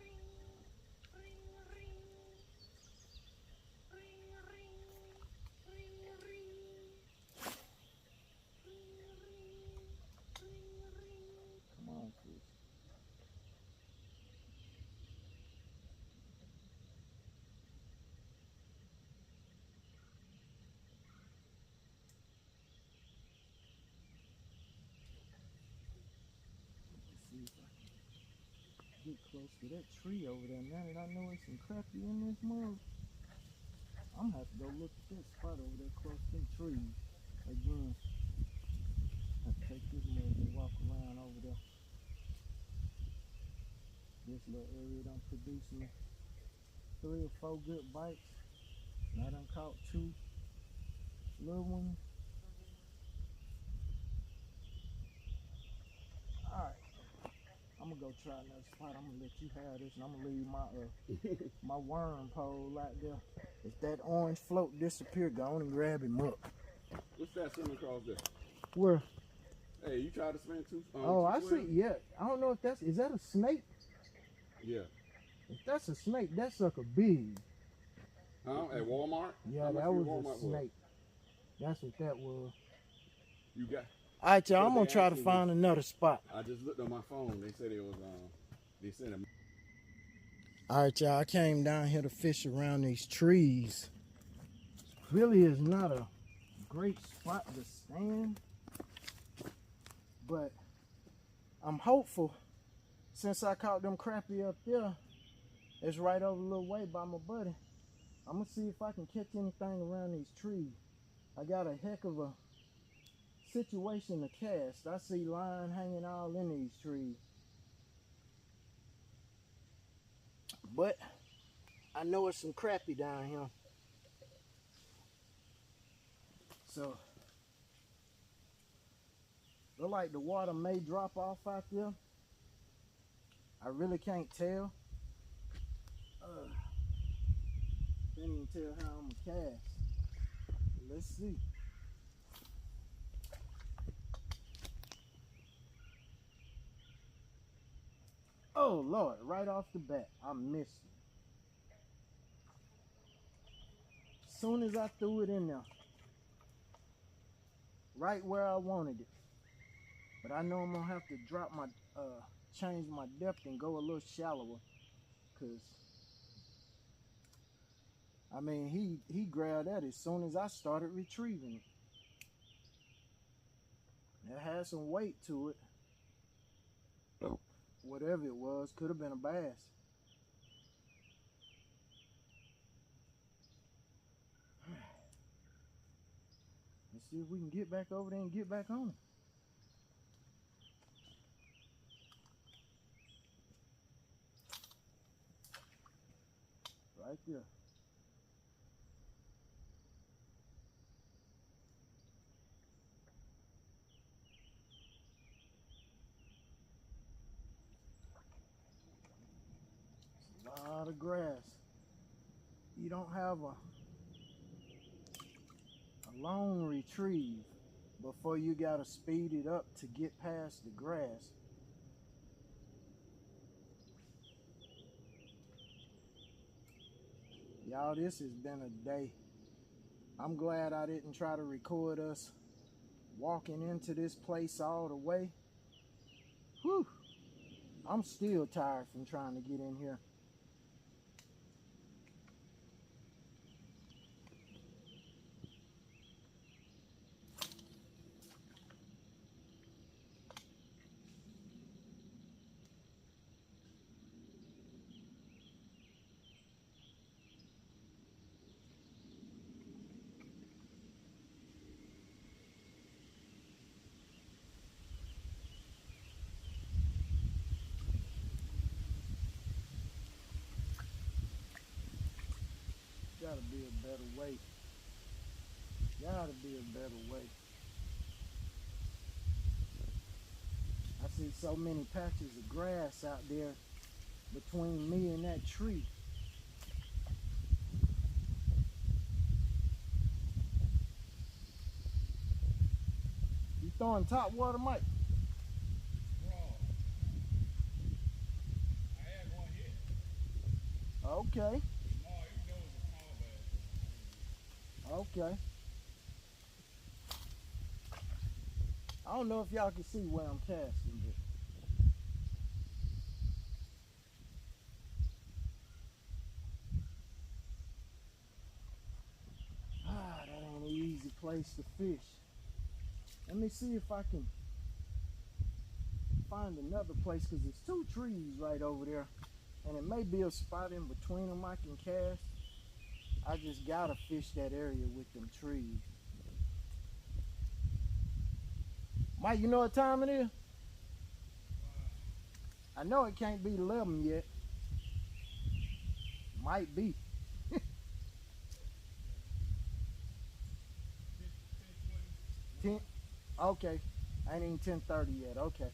Speaker 1: Come on, fish. Let's see if I can get close to that tree over there. Now that I know there's some crappie in this mug, I'm gonna have to go look at that spot over there close to them trees again. I have to take this mug and walk around over there. This little area done produced me 3 or 4 good bites. And I done caught 2 little ones. Alright. I'm gonna go try another spot. I'm gonna let you have this, and I'm gonna leave my my worm pole out there. If that orange float disappear, go on and grab him up.
Speaker 3: What's that swimming across there?
Speaker 1: Where?
Speaker 3: Hey, you tried to swim too?
Speaker 1: Oh, I see. Yeah. I don't know if is that a snake?
Speaker 3: Yeah.
Speaker 1: If that's a snake, that sucker big.
Speaker 3: Huh? At Walmart?
Speaker 1: Yeah, that was a snake. That's what that was.
Speaker 3: You got.
Speaker 1: All right, y'all. I'm gonna try to find another spot.
Speaker 3: I just looked on my phone. They said it was they sent a.
Speaker 1: All right, y'all. I came down here to fish around these trees. Really is not a great spot to stand, but I'm hopeful. Since I caught them crappie up there, it's right over a little way by my buddy. I'm gonna see if I can catch anything around these trees. I got a heck of a situation to cast. I see line hanging all in these trees. But I know it's some crappie down here. So look like the water may drop off out there. I really can't tell. Can't even tell how I'm gonna cast. Let's see. Oh Lord, right off the bat, I missed it. As soon as I threw it in there, right where I wanted it. But I know I'm gonna have to drop my, change my depth and go a little shallower, cause I mean he grabbed at it as soon as I started retrieving it. It had some weight to it. Whatever it was, could have been a bass. Let's see if we can get back over there and get back on it. Right there. It's a lot of grass. You don't have a long retrieve before you gotta speed it up to get past the grass. Y'all, this has been a day. I'm glad I didn't try to record us walking into this place all the way. Whew. I'm still tired from trying to get in here. Gotta be a better way. Gotta be a better way. I see so many patches of grass out there between me and that tree. You throwing top water, Mike? Okay. Okay. I don't know if y'all can see where I'm casting, but that ain't an easy place to fish. Let me see if I can find another place, because there's two trees right over there, and it may be a spot in between them I can cast. I just gotta fish that area with them trees. Mike, you know what time it is? I know it can't be 11 yet. Might be. 10. Okay. Ain't even 10:30 yet. Okay.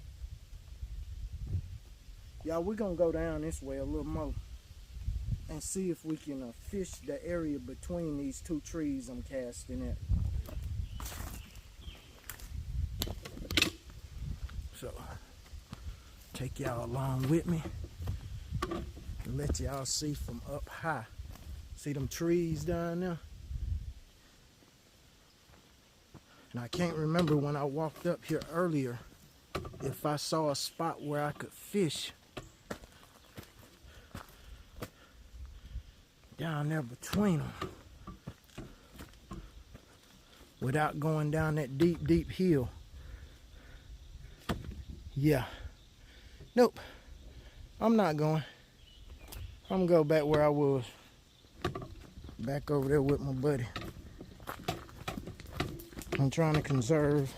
Speaker 1: Y'all, we're gonna go down this way a little more and see if we can fish the area between these two trees I'm casting at. So, take y'all along with me and let y'all see from up high. See them trees down there? And I can't remember when I walked up here earlier if I saw a spot where I could fish down there between them without going down that deep, deep hill. Yeah. Nope. I'm not going. I'm gonna go back where I was. Back over there with my buddy. I'm trying to conserve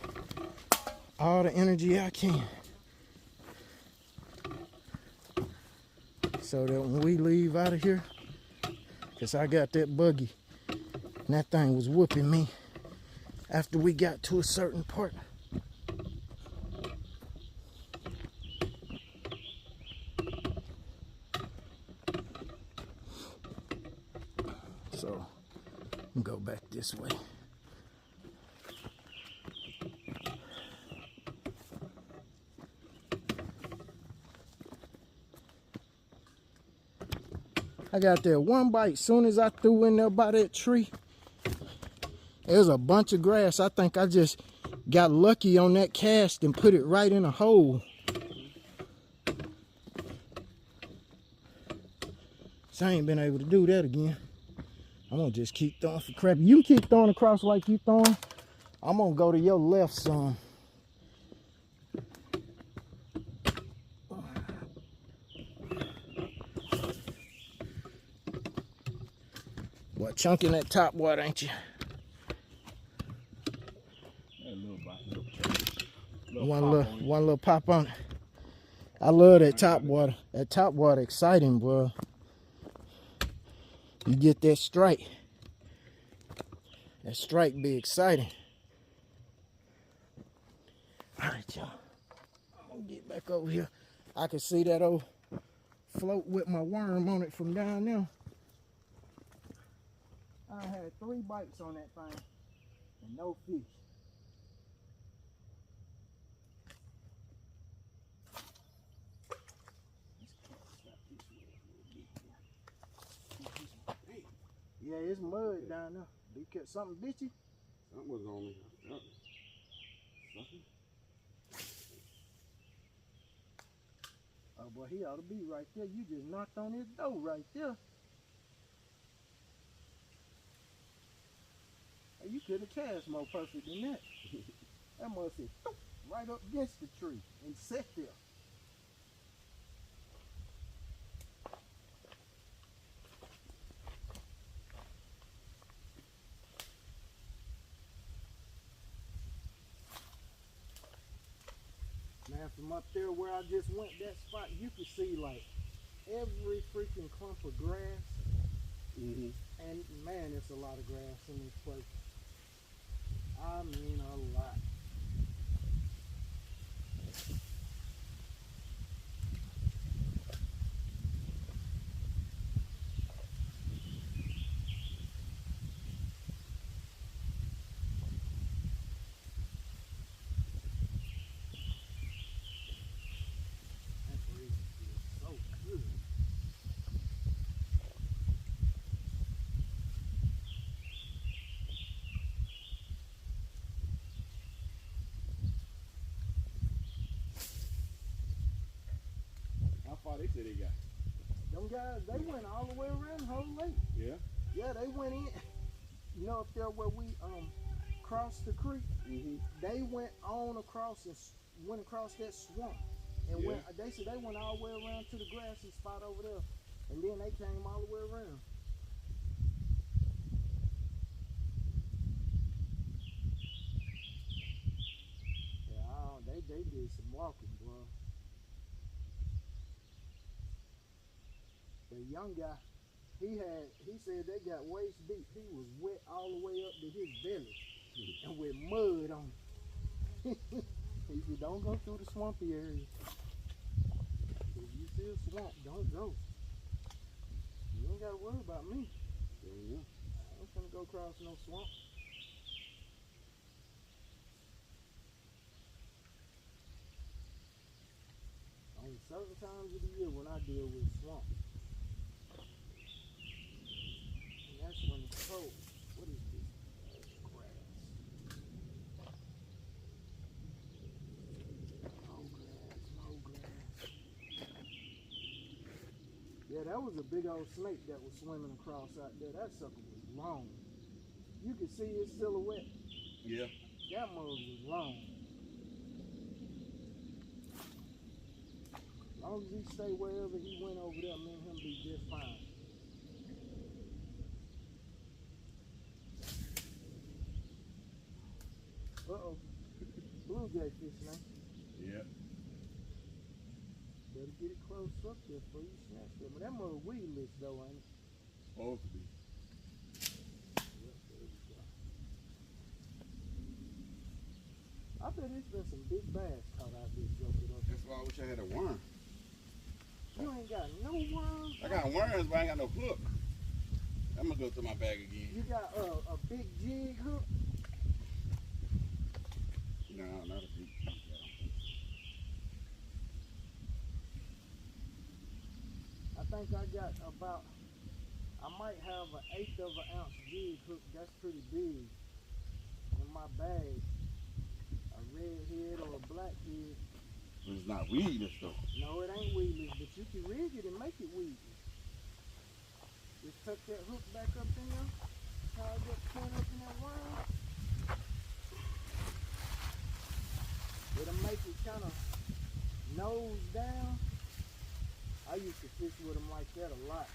Speaker 1: all the energy I can, so that when we leave out of here, because I got that buggy and that thing was whooping me after we got to a certain part. So I'm gonna go back this way. I got that one bite. Soon as I threw in there by that tree, there's a bunch of grass. I think I just got lucky on that cast and put it right in a hole. So I ain't been able to do that again. I'm gonna just keep throwing for crap. You keep throwing across like you throwing. I'm gonna go to your left some. Boy, chunking that top water, ain't you? One little pop on it. I love that top water. That top water exciting, bro. You get that strike. That strike be exciting. All right, y'all. I'm gonna get back over here. I can see that old float with my worm on it from down there. I had 3 bites on that thing and no fish. Yeah, it's mud down there. Something bit you?
Speaker 3: Something was on me.
Speaker 1: Oh boy, he ought to be right there. You just knocked on his door right there. Hey, you could have cast more perfect than that. That must have right up against the tree and sat there. Man, from up there where I just went, that spot, you could see like every freaking clump of grass And man, it's a lot of grass in this place. I mean a lot. That breeze feels so good.
Speaker 3: How far they said they got?
Speaker 1: Them guys, they went all the way around the whole lake.
Speaker 3: Yeah.
Speaker 1: Yeah, they went in. You know, up there where we crossed the creek, they went on across and went across that swamp. And
Speaker 3: Yeah.
Speaker 1: they said they went all the way around to the grassy spot over there. And then they came all the way around. Yeah, they did some walking, bro. The young guy, he said they got waist deep. He was wet all the way up to his belly and with mud on it. He said, don't go through the swampy area. If you see a swamp, don't go. You ain't gotta worry about me.
Speaker 3: Yeah.
Speaker 1: I ain't gonna go across no swamp. On certain times of the year when I deal with swamp. And that's when it's cold. What is this? Grass. No grass. Yeah, that was a big old snake that was swimming across out there. That sucker was long. You could see his silhouette.
Speaker 3: Yeah.
Speaker 1: That mug was long. As long as he stay wherever he went over there, me and him be just fine. Uh-oh. Blue jay fish now.
Speaker 3: Yeah.
Speaker 1: Better get it close up there before you snatch it. But that mug weedless though, ain't it?
Speaker 3: Supposed to be.
Speaker 1: Yep, there we go. I bet there's been some big bass caught out there jumping up.
Speaker 3: That's why I wish I had a worm.
Speaker 1: You ain't got no worms.
Speaker 3: I got worms, but I ain't got no hook. I'm gonna go through my bag again.
Speaker 1: You got a big jig hook.
Speaker 3: No, not a big piece.
Speaker 1: I think I got about, I might have an 1/8 of an ounce jig hook. That's pretty big in my bag. A red head or a black head.
Speaker 3: But it's not weedless though.
Speaker 1: No, it ain't weedless, but you can rig it and make it weedless. Just tuck that hook back up in there, tie that pin up in that worm. It'll make it kind of nose down. I used to fish with them like that a lot.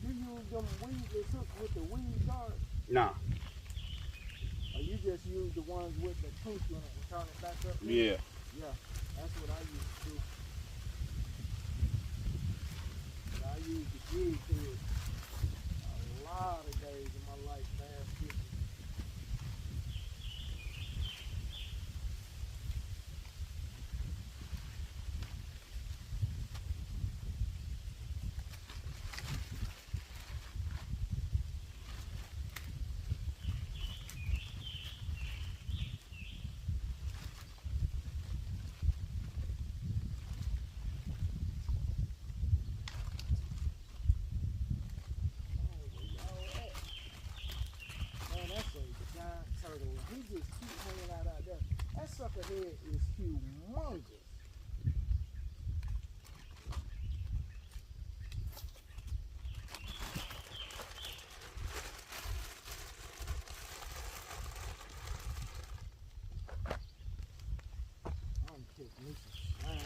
Speaker 1: You use them weedless hooks with the weed guard,
Speaker 3: Nah.
Speaker 1: or you just use the ones with the pink in it and turn it back up?
Speaker 3: Yeah.
Speaker 1: Yeah, that's what I used to do. But I used the jig head a lot of days in my life, bass fishing. Man, that's a giant turtle. He just keeps hanging out there. That sucker head is humongous. I'm taking me some shine.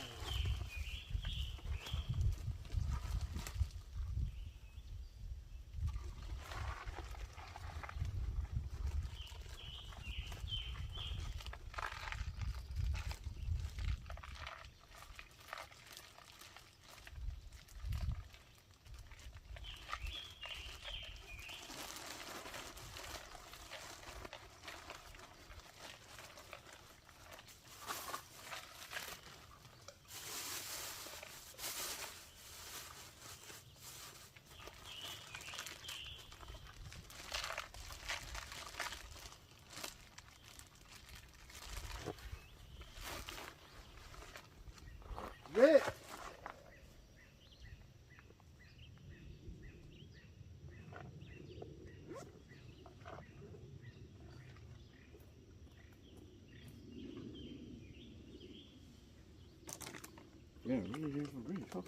Speaker 3: Yeah, really good for real. Huh?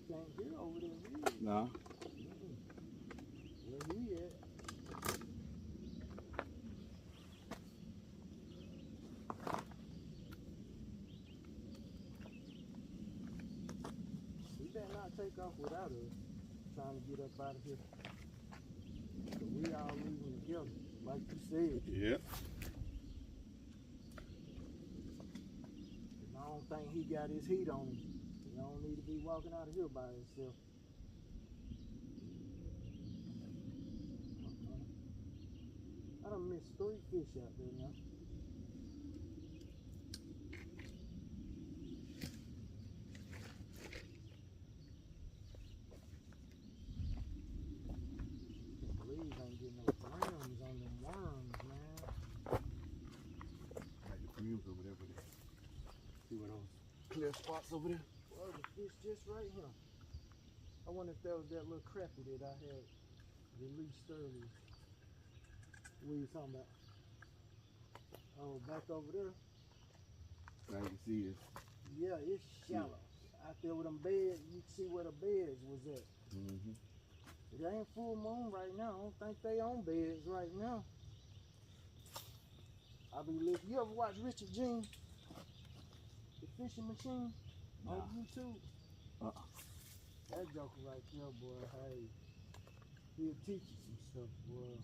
Speaker 1: Can't get over there, really.
Speaker 3: Nah.
Speaker 1: Where he at? He better not take off without us trying to get up out of here. So we all leaving together, like you said.
Speaker 3: Yep.
Speaker 1: I don't think he got his heat on him. He don't need to be walking out of here by himself. I done missed 3 fish out there now. Can't believe I ain't getting no browns on them worms, man.
Speaker 3: Like the creams over there, but see what those clear spots over there?
Speaker 1: Well, the fish just right here. I wonder if that was that little crappie that I had released earlier. What are you talking about? Oh, back over there?
Speaker 3: Now you can see it.
Speaker 1: Yeah, it's shallow. Out there with them beds, you can see where the beds was at.
Speaker 3: Mm-hmm.
Speaker 1: It ain't full moon right now. I don't think they on beds right now. I be listening. You ever watch Richard Jean? The fishing machine on YouTube? That joker right there, boy, hey, he'll teach you some stuff, boy.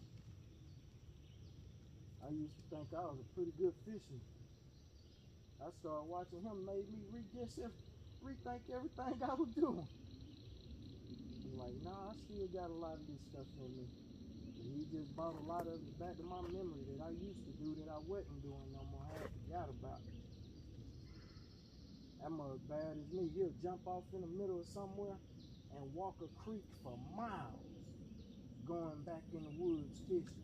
Speaker 1: I used to think I was a pretty good fisherman. I started watching him, made me rethink everything I was doing. I'm like, nah, I still got a lot of this stuff in me. And he just brought a lot of it back to my memory that I used to do that I wasn't doing no more. I had forgot about it. That mug bad as me. He'll jump off in the middle of somewhere and walk a creek for miles going back in the woods fishing.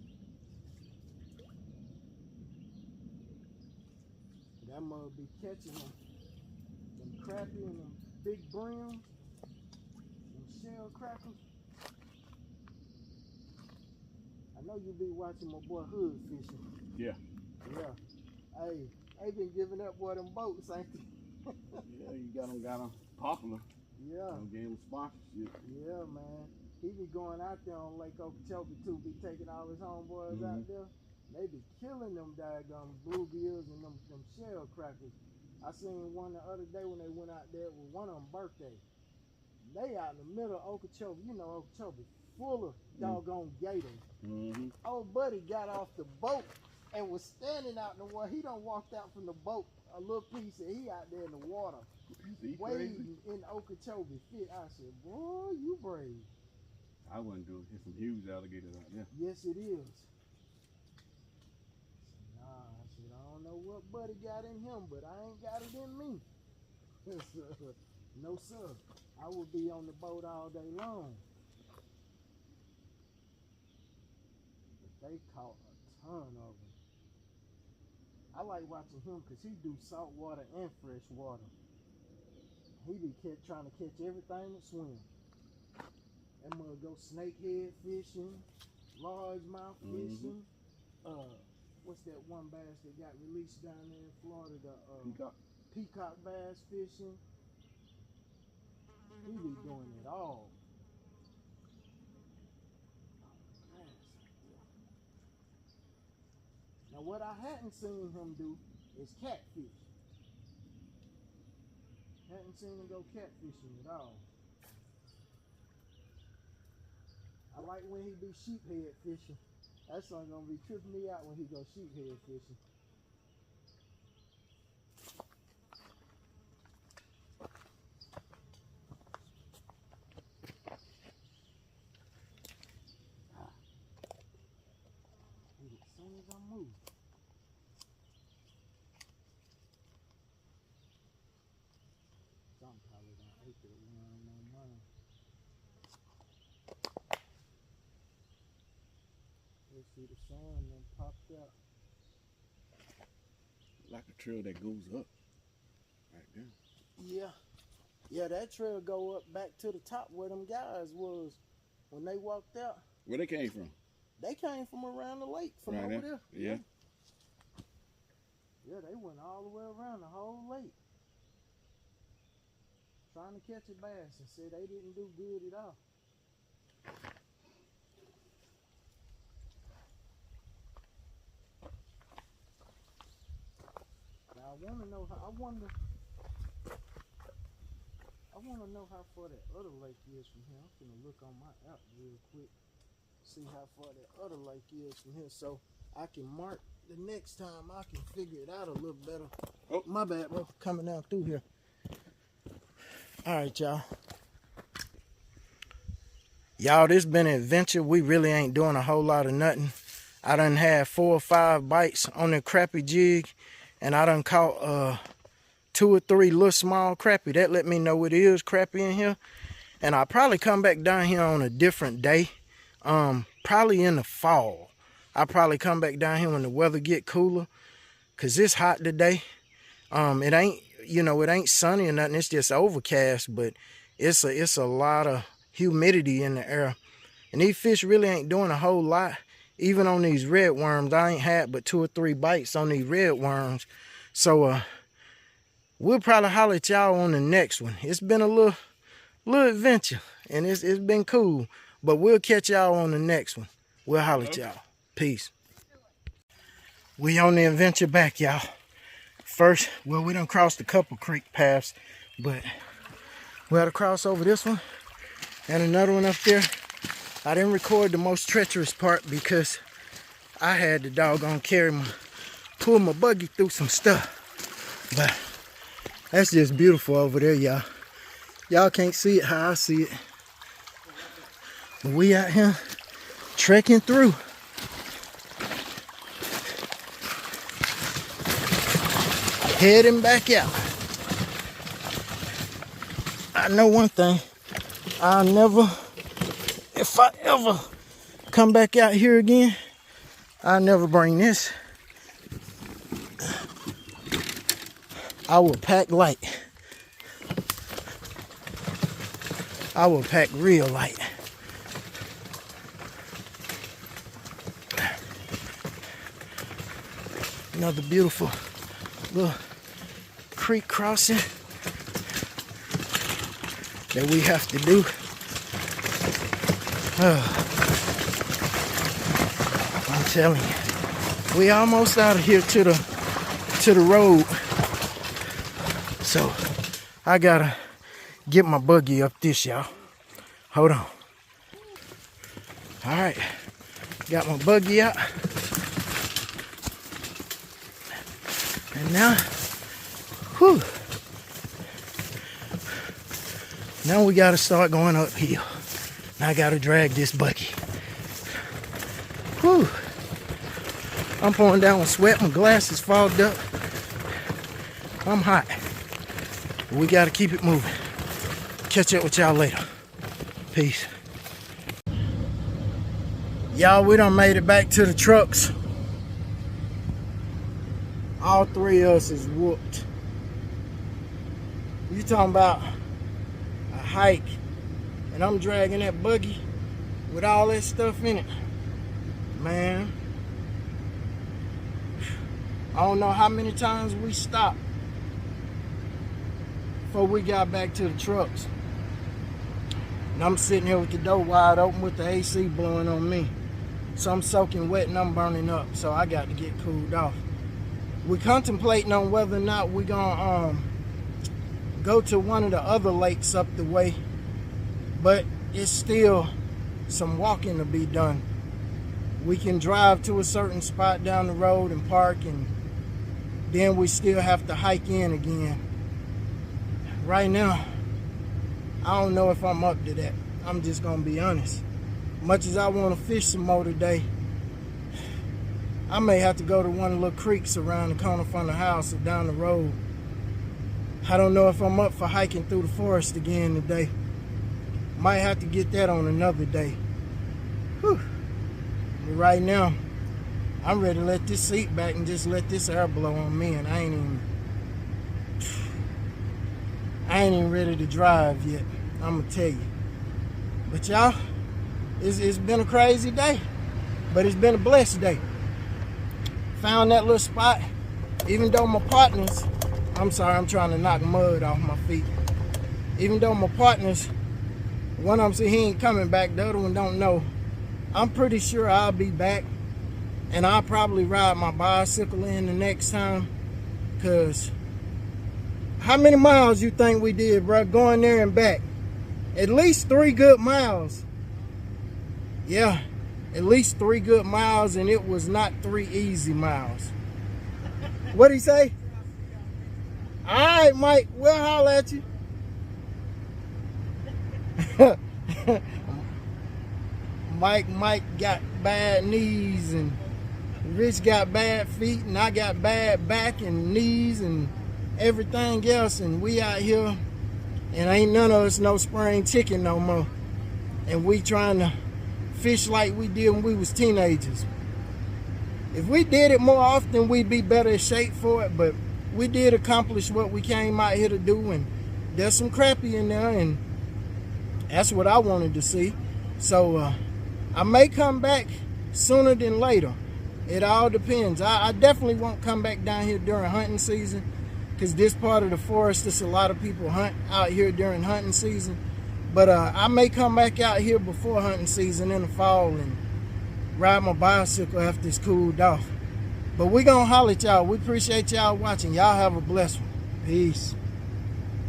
Speaker 1: That mug be catching them crappie and them big brims, them shell crackers. I know you be watching my boy Hood fishing.
Speaker 3: Yeah.
Speaker 1: Yeah. Hey, they been giving up boy them boats, ain't they?
Speaker 3: Yeah, you got them popular.
Speaker 1: Yeah.
Speaker 3: Gave them sponsorship.
Speaker 1: Yeah, man. He be going out there on Lake Okeechobee too, be taking all his homeboys out there. They be killing them daggone bluegills and them shell crackers. I seen one the other day when they went out there with one of them birthday. They out in the middle of Okeechobee. You know Okeechobee full of doggone gators. Old buddy got off the boat and was standing out in the water. He done walked out from the boat a little piece and he out there in the water. Wading in Okeechobee. I said, boy, you brave.
Speaker 3: I wouldn't do it. There's some huge alligators out there.
Speaker 1: Yes, it is. Nah, I said, I don't know what buddy got in him, but I ain't got it in me. No, sir. I would be on the boat all day long. But they caught a ton of them. I like watching him because he do salt water and fresh water. He be trying to catch everything that swims. That mug go snakehead fishing, largemouth fishing. What's that one bass that got released down there in Florida? The peacock bass fishing. He be doing it all. Now what I hadn't seen him do is catfish. Hadn't seen him go catfishing at all. I like when he be sheephead fishing. That's something gonna be tripping me out when he go sheephead fishing. As soon as I move. Some probably done ate that one on my mind. Let's see, the sun then popped out.
Speaker 3: Like a trail that goes up. Right there.
Speaker 1: Yeah. Yeah, that trail go up back to the top where them guys was when they walked out.
Speaker 3: Where they came from?
Speaker 1: They came from around the lake, from
Speaker 3: right
Speaker 1: over there.
Speaker 3: Yeah.
Speaker 1: Yeah, they went all the way around the whole lake. trying to catch a bass and said they didn't do good at all. Now I want to know how. I want to know how far that other lake is from here. I'm gonna look on my app real quick, see how far that other lake is from here, so I can mark the next time. I can figure it out a little better. Oh, my bad, bro. Coming down through here. All right, y'all. Y'all, this been an adventure. We really ain't doing a whole lot of nothing. I done had 4 or 5 bites on the crappie jig, and I done caught 2 or 3 little small crappie. That let me know it is crappie in here. And I'll probably come back down here on a different day. Probably in the fall. I'll probably come back down here when the weather get cooler, cause it's hot today. It ain't, you know, it ain't sunny or nothing. It's just overcast, but it's a lot of humidity in the air, and these fish really ain't doing a whole lot. Even on these red worms, I ain't had but 2 or 3 bites on these red worms. So we'll probably holler at y'all on the next one. It's been a little adventure, and it's been cool. But we'll catch y'all on the next one. We'll holler at y'all. Peace. We on the adventure back, y'all. First, well, we done crossed a couple creek paths, but we had to cross over this one and another one up there. I didn't record the most treacherous part because I had the doggone pull my buggy through some stuff. But that's just beautiful over there, y'all. Y'all can't see it how I see it. But we out here trekking through. Heading back out. I know one thing. I'll never, if I ever come back out here again, I'll never bring this. I will pack light. I will pack real light. Another beautiful little creek crossing that we have to do. I'm telling you, we almost out of here to the road. So I gotta get my buggy up this, y'all. Hold on. All right, got my buggy out. And now, whew, now we gotta start going uphill. Now I gotta drag this buggy. Whew. I'm pouring down with sweat, my glasses fogged up. I'm hot. We gotta keep it moving. Catch up with y'all later. Peace. Y'all, we done made it back to the trucks. All 3 of us is whooped. You talking about a hike, and I'm dragging that buggy with all that stuff in it. Man, I don't know how many times we stopped before we got back to the trucks. And I'm sitting here with the door wide open with the AC blowing on me. So I'm soaking wet and I'm burning up, so I got to get cooled off. We're contemplating on whether or not we're gonna go to one of the other lakes up the way, but it's still some walking to be done. We can drive to a certain spot down the road and park, and then we still have to hike in again. Right now, I don't know if I'm up to that. I'm just gonna be honest. Much as I want to fish some more today, I may have to go to one of the little creeks around the corner from the house or down the road. I don't know if I'm up for hiking through the forest again today. Might have to get that on another day. Whew. But right now, I'm ready to let this seat back and just let this air blow on me, and I ain't even ready to drive yet. I'm gonna tell you. But y'all, it's been a crazy day, but it's been a blessed day. Found that little spot, even though my partners, I'm sorry, I'm trying to knock mud off my feet. even though my partners, one of them said he ain't coming back, the other one don't know. I'm pretty sure I'll be back, and I'll probably ride my bicycle in the next time, because how many miles you think we did, bro, going there and back? At least 3 good miles. Yeah, at least 3 good miles, and it was not 3 easy miles. What'd he say? All right, Mike, we'll holler at you. Mike got bad knees, and Rich got bad feet, and I got bad back and knees and everything else, and we out here, and ain't none of us no spring chicken no more. And we trying to fish like we did when we was teenagers. If we did it more often, we'd be better in shape for it, but we did accomplish what we came out here to do, and there's some crappie in there, and that's what I wanted to see. So I may come back sooner than later. It all depends. I definitely won't come back down here during hunting season, because this part of the forest, there's a lot of people hunt out here during hunting season. But I may come back out here before hunting season in the fall and ride my bicycle after it's cooled off. But we gonna holler at y'all. We appreciate y'all watching. Y'all have a blessed one. Peace.